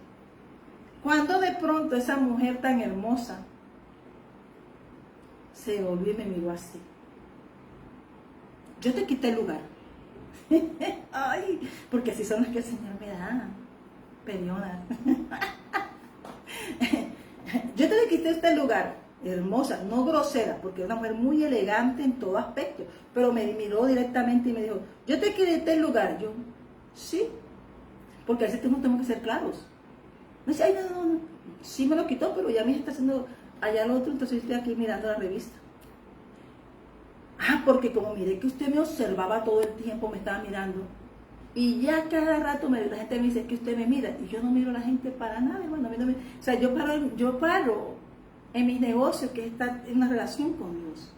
Cuando de pronto esa mujer tan hermosa se volvió y me miró así. Yo te quité el lugar. Ay, porque así son las que el Señor me da. Periodas. Yo te le quité este lugar. Hermosa, no grosera, porque es una mujer muy elegante en todo aspecto, pero me miró directamente y me dijo, yo te quité el lugar. Yo, sí, porque a veces tenemos que ser claros. Me dice, ay, no, sí me lo quitó, pero ya me está haciendo allá lo otro, entonces estoy aquí mirando la revista. Ah, porque como miré que usted me observaba todo el tiempo, me estaba mirando, y ya cada rato la gente me dice que usted me mira, y yo no miro a la gente para nada, hermano. O sea, yo paro en mis negocios, que está en una relación con Dios.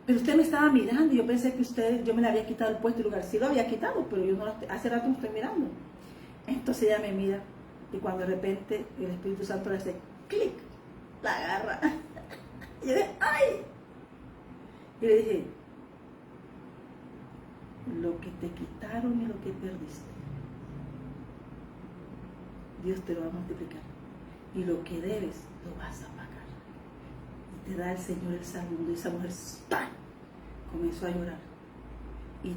Pero usted me estaba mirando y yo pensé que yo me le había quitado el puesto y lugar. Sí lo había quitado, pero yo no hace rato me estoy mirando. Entonces ella me mira y cuando de repente el Espíritu Santo le hace clic, la agarra. Y yo dije, ¡ay! Y le dije, lo que te quitaron y lo que perdiste, Dios te lo va a multiplicar. Y lo que debes, lo vas a pagar. Y te da el Señor el saludo. Y esa mujer ¡pam!, comenzó a llorar. Y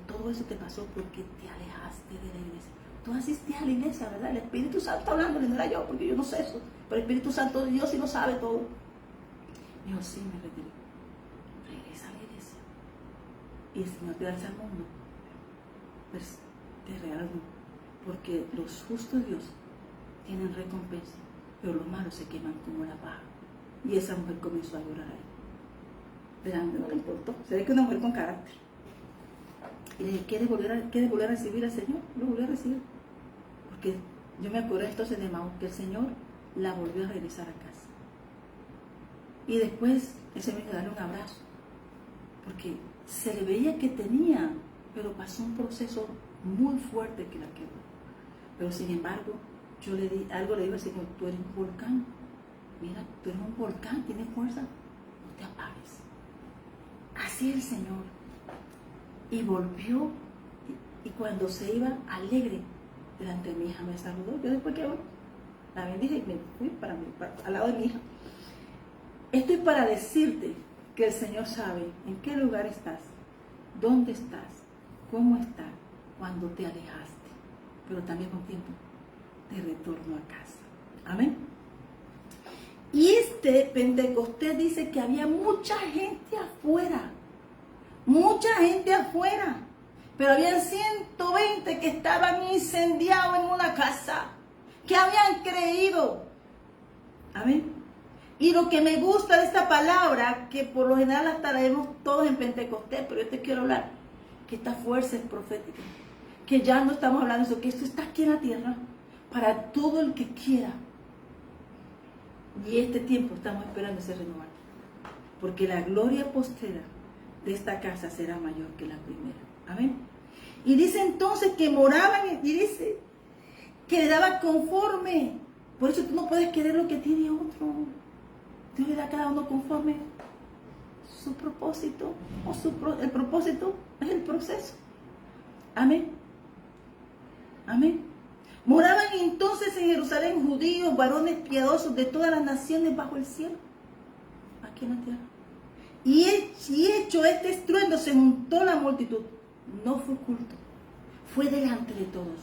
todo eso te pasó porque te alejaste de la iglesia. Tú asistías a la iglesia, ¿verdad? El Espíritu Santo hablándole, no era yo, porque yo no sé eso. Pero el Espíritu Santo de Dios sí lo sabe todo. Y yo sí me retiré. Regresa a la iglesia. Y el Señor te da el mundo. Pues te regala el mundo. Porque los justos de Dios tienen recompensa, pero los malos se queman como la paja. Y esa mujer comenzó a llorar ahí. Pero a mí no le importó. Se ve que una mujer con carácter. Y le dije, ¿quiere volver a recibir al Señor? Lo volvió a recibir. Porque yo me acordé entonces de Maú, que el Señor la volvió a regresar a casa. Y después el Señor me dio un abrazo. Porque se le veía que tenía, pero pasó un proceso muy fuerte que la quebró. Pero sin embargo, yo le digo al Señor, tú eres un volcán. Mira, tú eres un volcán, tienes fuerza, no te apagues. Así es el Señor. Y volvió, y cuando se iba alegre delante de mi hija, me saludó. Yo después que la bendije y me fui al lado de mi hija. Esto es para decirte que el Señor sabe en qué lugar estás, dónde estás, cómo estás, cuando te alejaste, pero también con tiempo de retorno a casa. Amén. Y este Pentecostés dice que había mucha gente afuera, pero habían 120 que estaban incendiados en una casa, que habían creído. Amén. Y lo que me gusta de esta palabra, que por lo general la traemos todos en Pentecostés, pero yo te quiero hablar, que esta fuerza es profética, que ya no estamos hablando de eso, que esto está aquí en la tierra, para todo el que quiera. Y este tiempo estamos esperando ser renovado, porque la gloria postrera de esta casa será mayor que la primera. Amén. Y dice entonces que moraban, y dice que le daba conforme. Por eso tú no puedes querer lo que tiene otro. Dios le da a cada uno conforme su propósito, el propósito es el proceso. Amén. Amén. Moraban entonces en Jerusalén judíos, varones piadosos de todas las naciones bajo el cielo, aquí en la tierra. Y hecho este estruendo, se juntó la multitud. No fue oculto, fue delante de todos.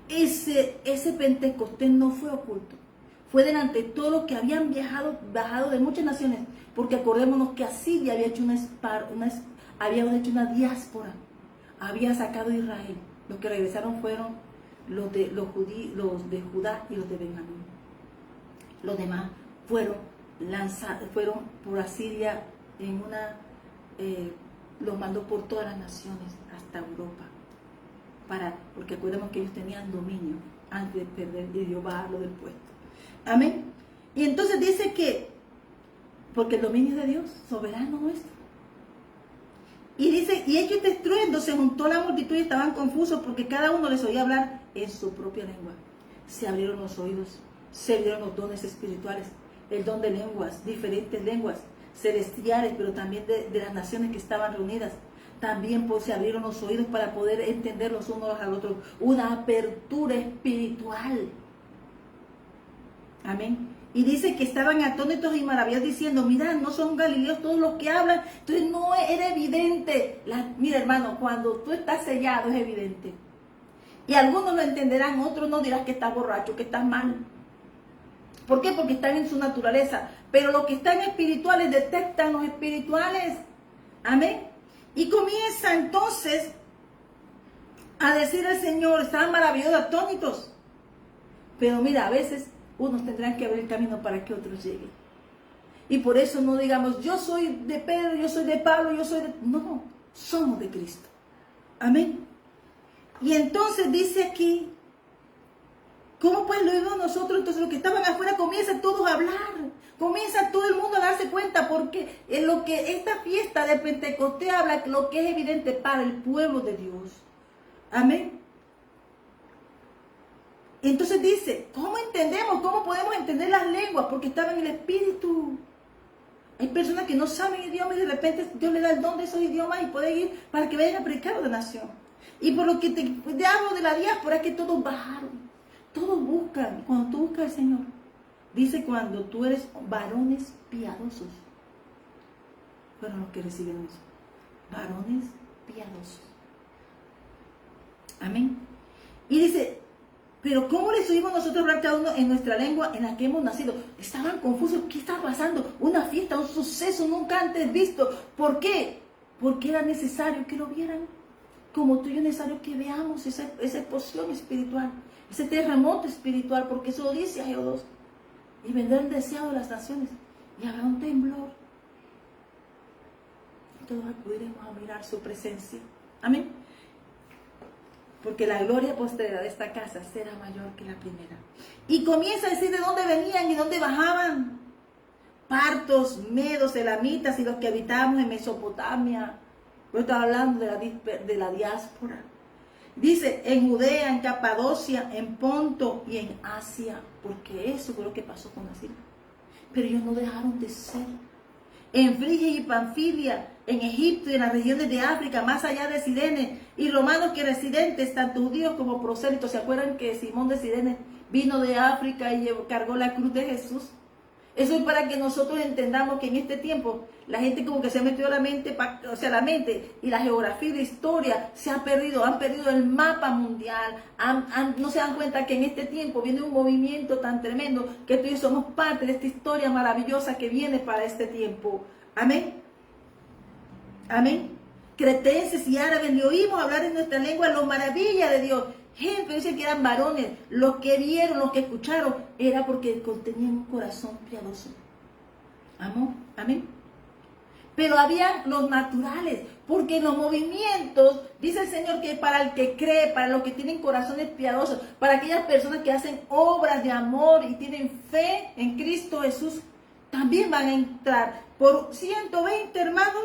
Ese Pentecostés no fue oculto, fue delante de todos los que habían bajado de muchas naciones, porque acordémonos que Asiria había hecho una diáspora, había sacado a Israel. Los que regresaron fueron los de Judá y los de Benjamín. Los demás fueron por Asiria los mandó por todas las naciones hasta Europa, porque acuérdamos que ellos tenían dominio antes de perder, y Dios bajarlo del puesto. Amén. Y entonces dice que, porque el dominio de Dios, soberano nuestro. Y dice, y ellos destruyendo, se juntó la multitud y estaban confusos porque cada uno les oía hablar en su propia lengua. Se abrieron los oídos, se abrieron los dones espirituales, el don de lenguas, diferentes lenguas celestiales, pero también de las naciones que estaban reunidas. También pues, se abrieron los oídos para poder entender los unos al otro. Una apertura espiritual. Amén. Y dice que estaban atónitos y maravillados diciendo, mira, no son galileos todos los que hablan. Entonces no era evidente. Mira, hermano, cuando tú estás sellado es evidente. Y algunos lo entenderán, otros no, dirás que estás borracho, que estás mal. ¿Por qué? Porque están en su naturaleza. Pero los que están espirituales detectan los espirituales. Amén. Y comienza entonces a decir el Señor, estaban maravillados, atónitos. Pero mira, a veces unos tendrán que abrir el camino para que otros lleguen. Y por eso no digamos, yo soy de Pedro, yo soy de Pablo, yo soy de... No, somos de Cristo. Amén. Y entonces dice aquí, ¿cómo pues lo vimos nosotros? Entonces los que estaban afuera comienzan todos a hablar. Comienza todo el mundo a darse cuenta, porque en lo que esta fiesta de Pentecostés habla, lo que es evidente para el pueblo de Dios. Amén. Entonces dice, ¿cómo entendemos? ¿Cómo podemos entender las lenguas? Porque estaba en el Espíritu. Hay personas que no saben idiomas y de repente Dios le da el don de esos idiomas y pueden ir para que vayan a predicar a la nación. Y por lo que te hablo de la diáspora, es que todos bajaron. Todos buscan. Cuando tú buscas al Señor, dice cuando tú eres varones piadosos. Fueron los que reciben eso. Varones piadosos. Amén. Y dice, pero ¿cómo les oímos nosotros hablar cada uno en nuestra lengua en la que hemos nacido? Estaban confusos. ¿Qué está pasando? Una fiesta, un suceso nunca antes visto. ¿Por qué? Porque era necesario que lo vieran. Como tú y yo es necesario que veamos esa explosión espiritual, ese terremoto espiritual, porque eso lo dice Ageo 2. Y vendrá el deseo de las naciones y habrá un temblor. Y todos acudiremos a mirar su presencia. Amén. Porque la gloria postrera de esta casa será mayor que la primera. Y comienza a decir de dónde venían y dónde bajaban. Partos, medos, elamitas y los que habitábamos en Mesopotamia. Yo estaba hablando de la diáspora. Dice, en Judea, en Capadocia, en Ponto y en Asia. Porque eso fue lo que pasó con Asiria. Pero ellos no dejaron de ser. En Frigia y Panfilia, en Egipto y en las regiones de África, más allá de Cirene, y romanos que residentes, tanto judíos como prosélitos. ¿Se acuerdan que Simón de Cirene vino de África y cargó la cruz de Jesús? Eso es para que nosotros entendamos que en este tiempo la gente como que se ha metido la mente y la geografía y la historia se ha perdido, han perdido el mapa mundial, no se dan cuenta que en este tiempo viene un movimiento tan tremendo que tú y yo somos parte de esta historia maravillosa que viene para este tiempo. Amén. Amén. Cretenses y árabes le oímos hablar en nuestra lengua las maravillas de Dios. Gente dice que eran varones, los que vieron, los que escucharon, era porque contenían un corazón piadoso. Amén. Pero había los naturales, porque los movimientos, dice el Señor, que para el que cree, para los que tienen corazones piadosos, para aquellas personas que hacen obras de amor y tienen fe en Cristo Jesús, también van a entrar. Por 120 hermanos,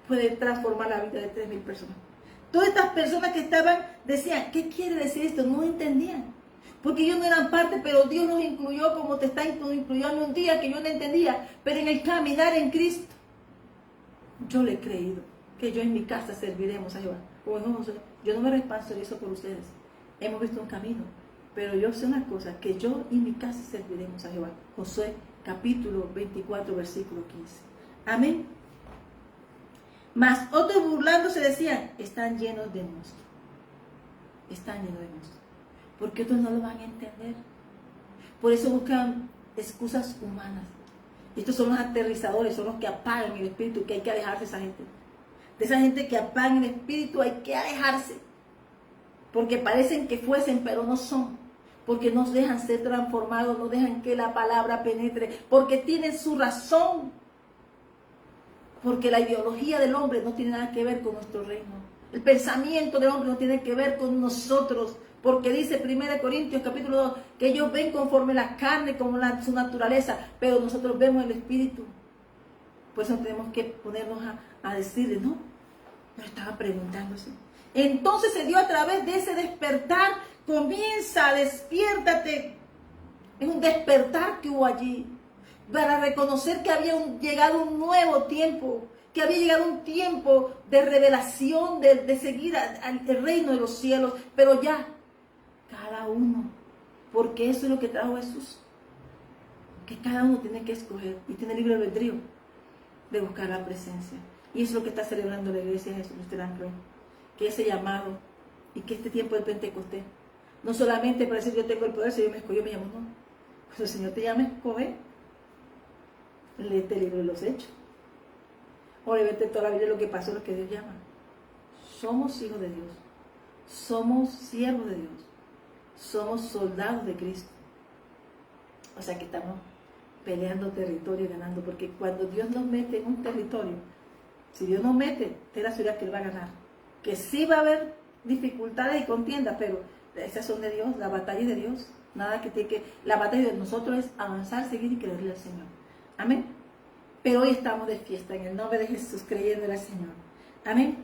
puede transformar la vida de 3,000 personas. Todas estas personas que estaban, decían, ¿qué quiere decir esto? No entendían. Porque ellos no eran parte, pero Dios nos incluyó como te está incluyendo un día que yo no entendía. Pero en el caminar en Cristo, yo le he creído que yo en mi casa serviremos a Jehová. Yo no me responsabilizo por ustedes. Hemos visto un camino. Pero yo sé una cosa, que yo y mi casa serviremos a Jehová. Josué capítulo 24, versículo 15. Amén. Mas otros burlándose decían, están llenos de monstruos. Están llenos de monstruos. Porque otros no lo van a entender. Por eso buscan excusas humanas. Estos son los aterrizadores, son los que apagan el espíritu, que hay que alejarse de esa gente. De esa gente que apaga el espíritu hay que alejarse. Porque parecen que fuesen, pero no son. porque nos dejan ser transformados, no dejan que la palabra penetre, porque tienen su razón, porque la ideología del hombre no tiene nada que ver con nuestro reino, el pensamiento del hombre no tiene que ver con nosotros, porque dice 1 Corintios capítulo 2, que ellos ven conforme la carne, como su naturaleza, pero nosotros vemos el Espíritu. Por eso tenemos que ponernos a decirle, no, pero estaba preguntándose. Entonces se dio a través de ese despertar, comienza, despiértate. Es un despertar que hubo allí, para reconocer que había llegado un nuevo tiempo, que había llegado un tiempo de revelación, de seguir al reino de los cielos, pero ya, cada uno, porque eso es lo que trajo Jesús, que cada uno tiene que escoger y tiene libre albedrío de buscar la presencia. Y eso es lo que está celebrando la iglesia de Jesucristo del Rey, que ese llamado y que este tiempo del Pentecostés, no solamente para decir yo tengo el poder, si yo me escogió, me llamo, no. Cuando el Señor te llama a escoger, léete el libro de los Hechos. O léete toda la Biblia, lo que pasó, lo que Dios llama. Somos hijos de Dios. Somos siervos de Dios. Somos soldados de Cristo. O sea que estamos peleando territorio y ganando, porque cuando Dios nos mete en un territorio, si Dios nos mete, ten la seguridad que Él va a ganar. Que sí va a haber dificultades y contiendas, pero esas son de Dios, la batalla es de Dios. Nada que tiene que, la batalla de nosotros es avanzar, seguir y creerle al Señor. Amén. Pero hoy estamos de fiesta en el nombre de Jesús, creyéndole al Señor. Amén.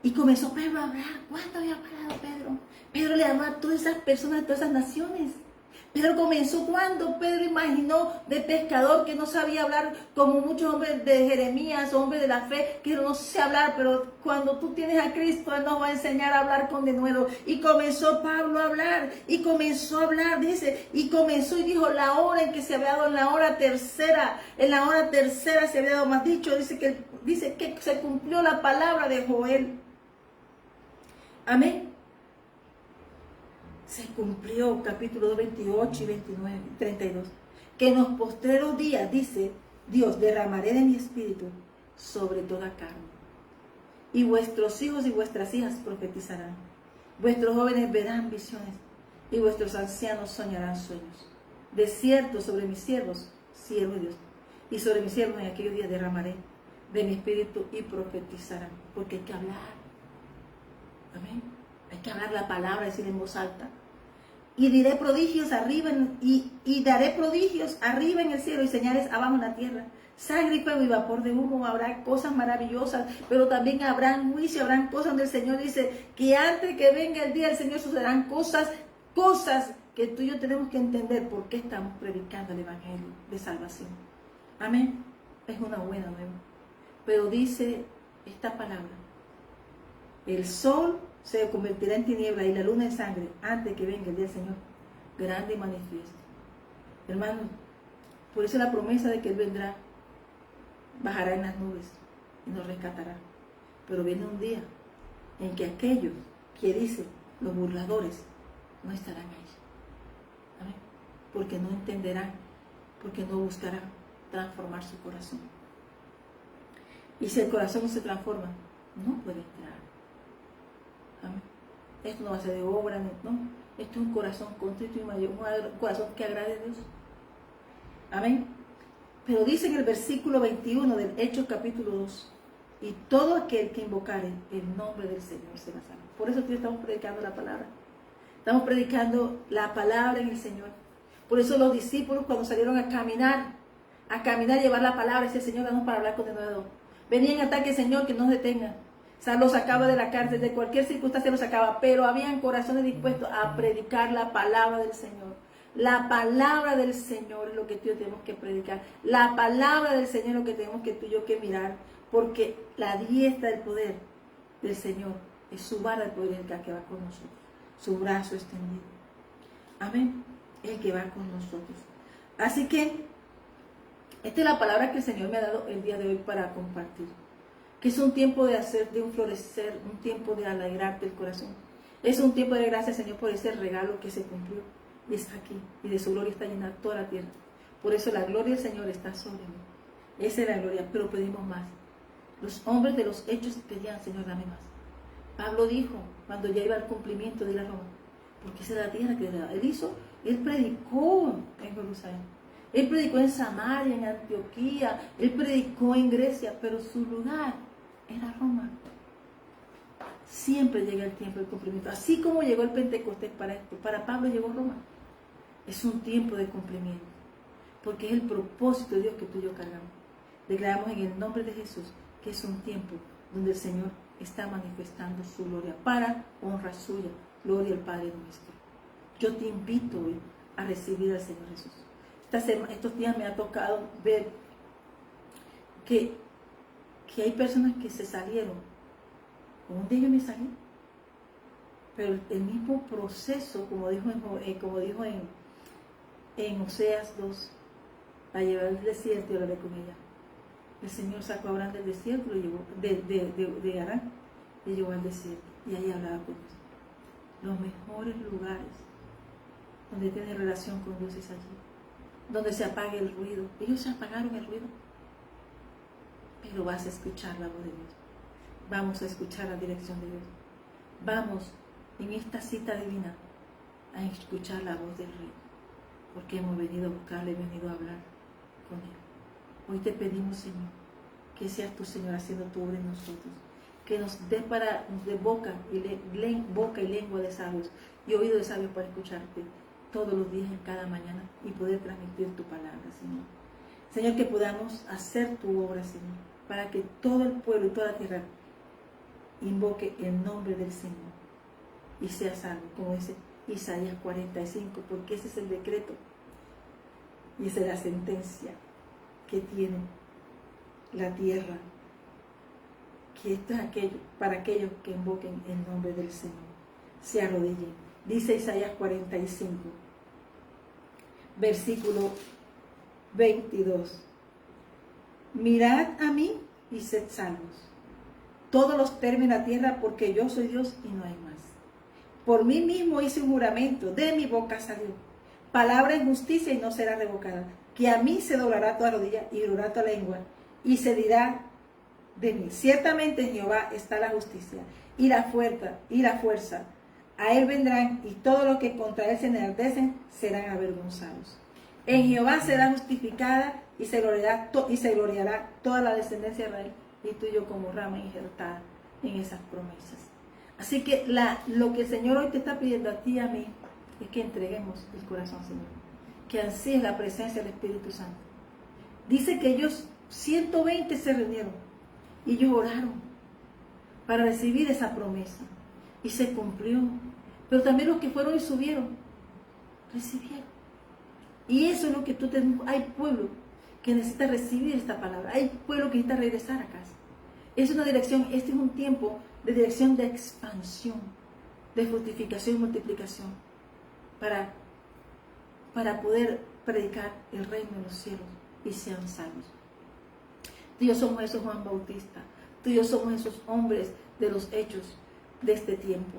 Y comenzó Pedro a hablar. ¿Cuánto había parado Pedro? Pedro le habló a todas esas personas de todas esas naciones. Pedro comenzó cuando Pedro imaginó de pescador, que no sabía hablar como muchos hombres de Jeremías, hombres de la fe, que no sé hablar, pero cuando tú tienes a Cristo, Él nos va a enseñar a hablar con denuedo. Y comenzó Pablo a hablar, y comenzó a hablar, dice, y comenzó y dijo la hora en que se había dado, en la hora tercera se había dado, más dicho, dice que se cumplió la palabra de Joel. Amén. Se cumplió, capítulo 2, 28 y 29, 32. Que en los postreros días, dice Dios, derramaré de mi espíritu sobre toda carne. Y vuestros hijos y vuestras hijas profetizarán. Vuestros jóvenes verán visiones y vuestros ancianos soñarán sueños. De cierto, sobre mis siervos, siervo de Dios, y sobre mis siervos en aquellos días derramaré de mi espíritu y profetizarán. Porque hay que hablar. Amén. Hay que hablar la palabra, decir en voz alta. Y diré prodigios arriba y daré prodigios arriba en el cielo y señales abajo en la tierra. Sangre y fuego y vapor de humo, habrá cosas maravillosas, pero también habrán juicio, habrán cosas donde el Señor dice que antes que venga el día del Señor sucederán cosas que tú y yo tenemos que entender por qué estamos predicando el Evangelio de salvación. Amén. Es una buena nueva. Pero dice esta palabra: el sol se convertirá en tiniebla y la luna en sangre antes que venga el día del Señor, grande y manifiesto. Hermanos, por eso la promesa de que Él vendrá, bajará en las nubes y nos rescatará. Pero viene un día en que aquellos que dicen, los burladores, no estarán ahí. Amén. Porque no entenderán, porque no buscarán transformar su corazón. Y si el corazón no se transforma, no puede entrar. Amén. Esto no va a ser de obra, no. Esto es un corazón contrito y mayor, un corazón que agrade a Dios. Amén. Pero dice en el versículo 21 del Hechos capítulo 2, y todo aquel que invocare el nombre del Señor será salvo. Por eso estamos predicando la palabra. Estamos predicando la palabra en el Señor. Por eso los discípulos, cuando salieron a caminar, llevar la palabra, ese Señor, danos para hablar con denuedo. Venían a ataque, Señor, que nos detenga. O sea, los sacaba de la cárcel, de cualquier circunstancia los sacaba, pero habían corazones dispuestos a predicar la palabra del Señor. La palabra del Señor es lo que tú y yo tenemos que predicar. La palabra del Señor es lo que tenemos que tú y yo que mirar, porque la diestra del poder del Señor es su vara de poder, el que va con nosotros, su brazo extendido. Amén. Es el que va con nosotros. Así que esta es la palabra que el Señor me ha dado el día de hoy para compartir. Que es un tiempo de hacer, de un florecer, un tiempo de alegrarte el corazón. Es un tiempo de gracias, Señor, por ese regalo que se cumplió y está aquí. Y de su gloria está llena toda la tierra. Por eso la gloria del Señor está sobre mí. Esa es la gloria, pero pedimos más. Los hombres de los hechos pedían, Señor, dame más. Pablo dijo, cuando ya iba al cumplimiento de ir a Roma, porque esa es la tierra que él predicó en Jerusalén, él predicó en Samaria, en Antioquía, él predicó en Grecia, pero su lugar era Roma. Siempre llega el tiempo del cumplimiento, así como llegó el Pentecostés para esto, para Pablo llegó Roma. Es un tiempo de cumplimiento, porque es el propósito de Dios que tú y yo cargamos. Declaramos en el nombre de Jesús que es un tiempo donde el Señor está manifestando su gloria para honra suya, gloria al Padre nuestro. Yo te invito hoy a recibir al Señor Jesús. Estos días me ha tocado ver que hay personas que se salieron. Un de ellos me salí, pero el mismo proceso, como dijo en Oseas 2, la llevé al desierto y hablé con ella. El Señor sacó a Abraham del desierto, lo llevó de Arán, y llevó al desierto, y ahí hablaba con Dios. Los mejores lugares donde tienes relación con Dios es allí, donde se apague el ruido. Ellos se apagaron el ruido, pero vas a escuchar la voz de Dios. Vamos a escuchar la dirección de Dios. Vamos en esta cita divina a escuchar la voz del Rey, porque hemos venido a buscarle, hemos venido a hablar con Él. Hoy te pedimos, Señor, que seas tu Señor haciendo tu obra en nosotros, que nos dé de boca y lengua de sabios y oído de sabios para escucharte todos los días, en cada mañana, y poder transmitir tu palabra, Señor. Señor, que podamos hacer tu obra, Señor, para que todo el pueblo y toda la tierra invoque el nombre del Señor y sea salvo, como dice Isaías 45, porque ese es el decreto y esa es la sentencia que tiene la tierra, que esto es para aquellos que invoquen el nombre del Señor, se arrodillen. Dice Isaías 45, versículo 22: mirad a mí y sed salvos, todos los términos de la tierra, porque yo soy Dios y no hay más. Por mí mismo hice un juramento, de mi boca salió palabra en justicia y no será revocada, que a mí se doblará toda rodilla y doblará toda lengua, y se dirá de mí: ciertamente en Jehová está la justicia y la fuerza. A él vendrán, y todos los que contra él se enaltecen serán avergonzados. En Jehová será justificada y se gloriará toda la descendencia de Israel, y tú y yo como rama injertada en esas promesas. Así que lo que el Señor hoy te está pidiendo a ti y a mí es que entreguemos el corazón, Señor, que ansíes la presencia del Espíritu Santo. Dice que ellos 120 se reunieron y ellos oraron para recibir esa promesa y se cumplió. Pero también los que fueron y subieron recibieron. Y eso es lo que hay pueblo que necesita recibir esta palabra, hay pueblo que necesita regresar a casa. Es una dirección, este es un tiempo de dirección de expansión, de fructificación y multiplicación, para poder predicar el reino de los cielos y sean salvos. Tú y yo somos esos Juan Bautista, tú y yo somos esos hombres de los hechos de este tiempo,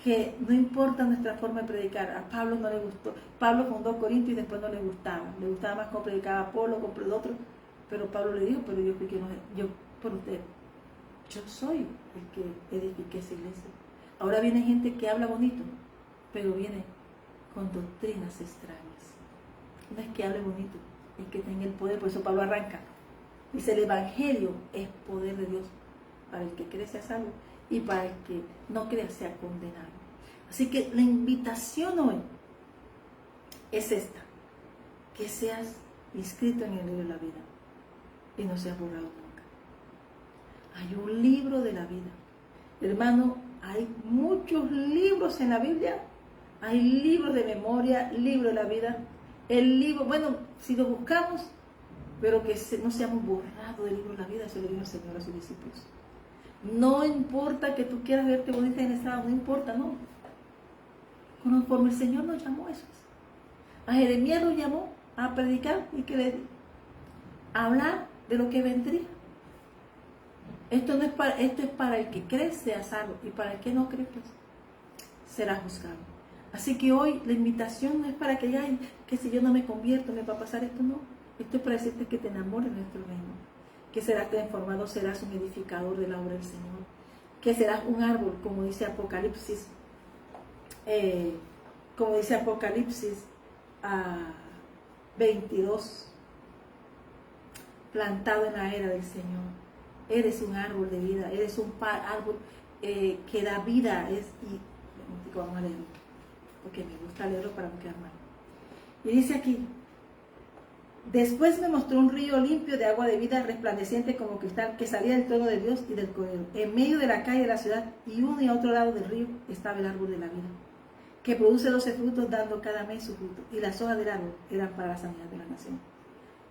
que no importa nuestra forma de predicar. A Pablo no le gustó. Pablo fundó Corinto y después no le gustaba más cómo predicaba Apolo, con el otro, pero Pablo le dijo: pero yo por usted, yo soy el que edifiqué esa iglesia. Ahora viene gente que habla bonito, pero viene con doctrinas extrañas. No es que hable bonito, es que tenga el poder. Por eso Pablo arranca, dice: el evangelio es poder de Dios para el que cree sea salvo y para el que no crea sea condenado. Así que la invitación hoy es esta: que seas inscrito en el libro de la vida y no seas borrado nunca. Hay un libro de la vida, hermano. Hay muchos libros en la Biblia. Hay libros de memoria, libro de la vida. El libro, bueno, si lo buscamos, pero que no seamos borrados del libro de la vida. Se lo dijo el Señor a sus discípulos. No importa que tú quieras verte bonita en el estado, no importa, no. Conforme el Señor nos llamó a eso. A Jeremías lo llamó a predicar y a hablar de lo que vendría. Esto es para el que cree sea salvo, y para el que no cree pues será juzgado. Así que hoy la invitación no es para que digan que si yo no me convierto me va a pasar esto, no. Esto es para decirte que te enamores de nuestro reino, que serás transformado, serás un edificador de la obra del Señor, que serás un árbol, como dice Apocalipsis como dice Apocalipsis 22, plantado en la era del Señor. Eres un árbol de vida, eres un árbol que da vida. Vamos a leerlo, porque me gusta leerlo para no quedar mal. Y dice aquí: después me mostró un río limpio de agua de vida, resplandeciente como cristal, que salía del trono de Dios y del Cordero. En medio de la calle de la ciudad, y uno y a otro lado del río, estaba el árbol de la vida, que produce 12 frutos, dando cada mes su fruto. Y las hojas del árbol eran para la sanidad de la nación.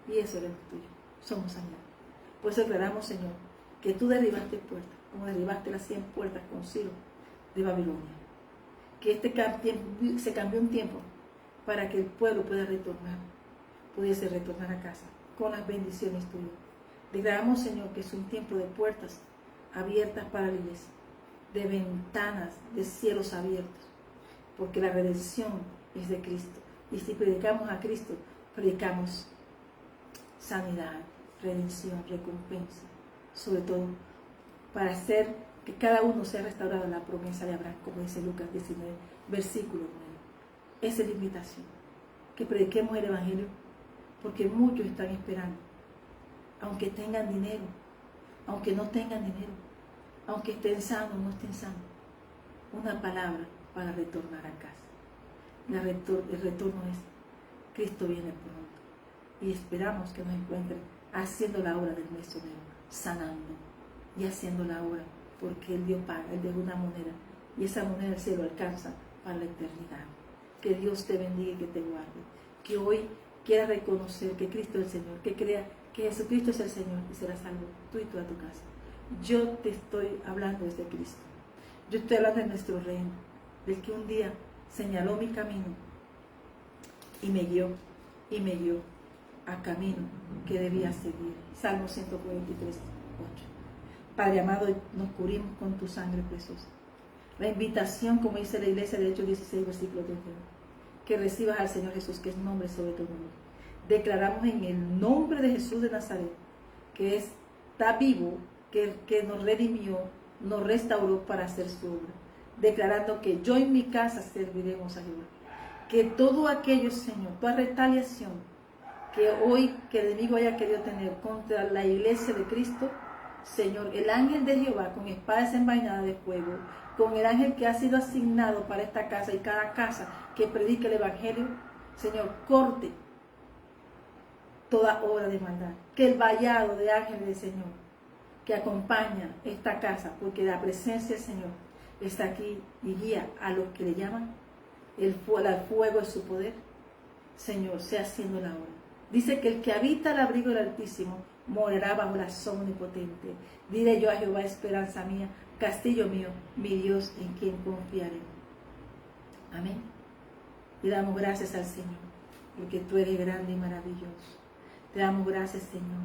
Y eso era lo tuyo. Somos sanidad. Por eso declaramos, Señor, que tú derribaste puertas, como derribaste las 100 puertas con Ciro de Babilonia. Que se cambió un tiempo para que el pueblo pudiese retornar a casa con las bendiciones tuyas. Declaramos, Señor, que es un tiempo de puertas abiertas para la iglesia, de ventanas, de cielos abiertos, porque la redención es de Cristo. Y si predicamos a Cristo, predicamos sanidad, redención, recompensa, sobre todo para hacer que cada uno sea restaurado en la promesa de Abraham, como dice Lucas 19, versículo 9. Esa es la invitación, que prediquemos el Evangelio, porque muchos están esperando, aunque tengan dinero, aunque no tengan dinero, aunque estén sanos o no estén sanos, una palabra para retornar a casa. El retorno es: Cristo viene pronto, y esperamos que nos encuentre haciendo la obra del mesonero, sanando y haciendo la obra, porque Él dio paga, Él dejó una moneda, y esa moneda del cielo alcanza para la eternidad. Que Dios te bendiga y que te guarde. Que hoy quieras reconocer que Cristo es el Señor, que crea que Jesucristo es el Señor y serás salvo tú y toda tu casa. Yo te estoy hablando desde Cristo. Yo estoy hablando de nuestro reino, del que un día señaló mi camino y me guió a camino que debía seguir. Salmo 143, 8. Padre amado, nos cubrimos con tu sangre preciosa. La invitación, como dice la iglesia de Hechos 16, versículo 31, que recibas al Señor Jesús, que es nombre sobre todo nombre. Declaramos en el nombre de Jesús de Nazaret, que está vivo, que nos redimió, nos restauró para hacer su obra, declarando que yo y mi casa serviremos a Jehová. Que todo aquello, Señor, toda retaliación que hoy que el enemigo haya querido tener contra la iglesia de Cristo, Señor, el ángel de Jehová con espada desenvainada de fuego, con el ángel que ha sido asignado para esta casa y cada casa que predique el Evangelio, Señor, corte toda obra de maldad. Que el vallado de ángeles del Señor que acompaña esta casa, porque la presencia del Señor está aquí y guía a los que le llaman, el fuego de su poder, Señor, sea haciendo la obra. Dice que el que habita el abrigo del Altísimo morará bajo la sombra omnipotente. Diré yo a Jehová, esperanza mía, castillo mío, mi Dios, en quien confiaré. Amén. Y damos gracias al Señor, porque tú eres grande y maravilloso. Te damos gracias, Señor,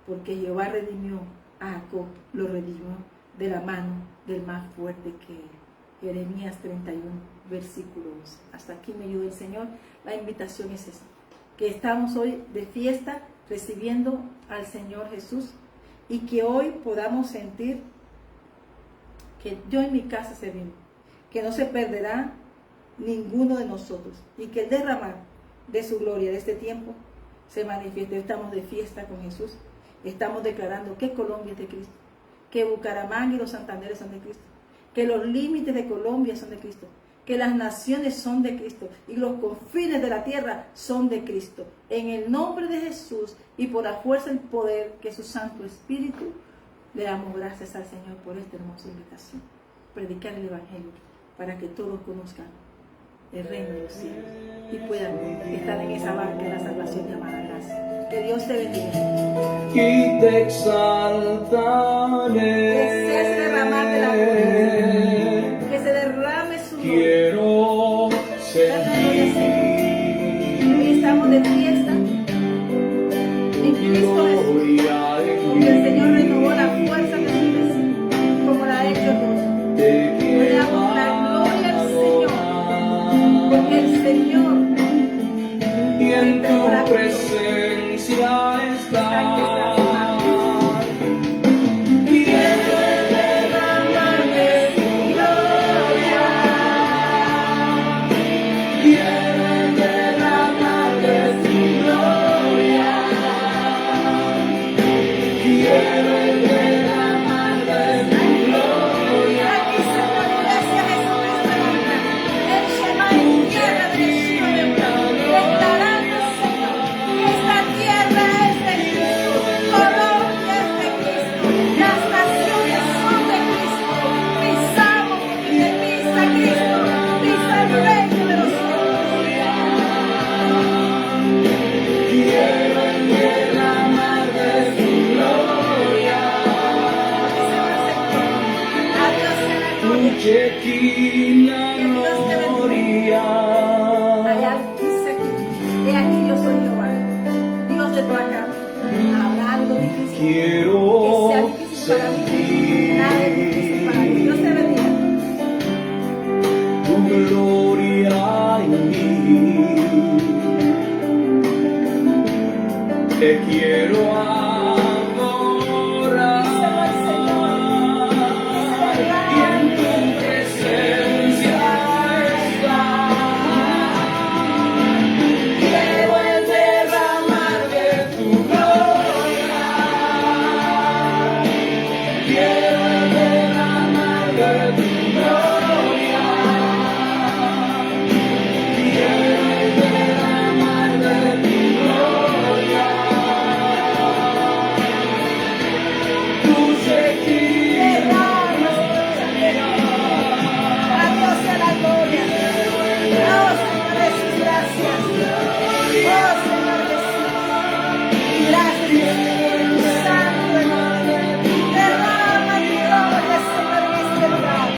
porque Jehová redimió a Jacob, lo redimió de la mano del más fuerte que él. Jeremías 31, versículo 11. Hasta aquí me ayuda el Señor. La invitación es esa, que estamos hoy de fiesta recibiendo al Señor Jesús, y que hoy podamos sentir que yo en mi casa servimos, que no se perderá ninguno de nosotros, y que el derramar de su gloria de este tiempo se manifieste. Estamos de fiesta con Jesús, estamos declarando que Colombia es de Cristo, que Bucaramanga y los Santanderes son de Cristo, que los límites de Colombia son de Cristo, que las naciones son de Cristo y los confines de la tierra son de Cristo. En el nombre de Jesús y por la fuerza y el poder que es su Santo Espíritu, le damos gracias al Señor por esta hermosa invitación. Predicar el Evangelio para que todos conozcan el reino de los cielos y puedan estar en esa barca de la salvación llamada gracia. Que Dios te bendiga. Y te exaltaré. Que sea ese derramar de la gloria, que se derrame su gloria. Quiero sentir. Hoy estamos de fiesta en Cristo Jesús, porque el Señor renovó la fuerza de su iglesia, como la ha hecho Dios. Hoy damos la gloria al Señor, porque el Señor y en tu presencia está. Quiero derramar de gloria. noche por acá, hablando difícil. quiero Que sea difícil para mí, nada es difícil para mí. Dios te bendiga. tu gloria en mí. Te quiero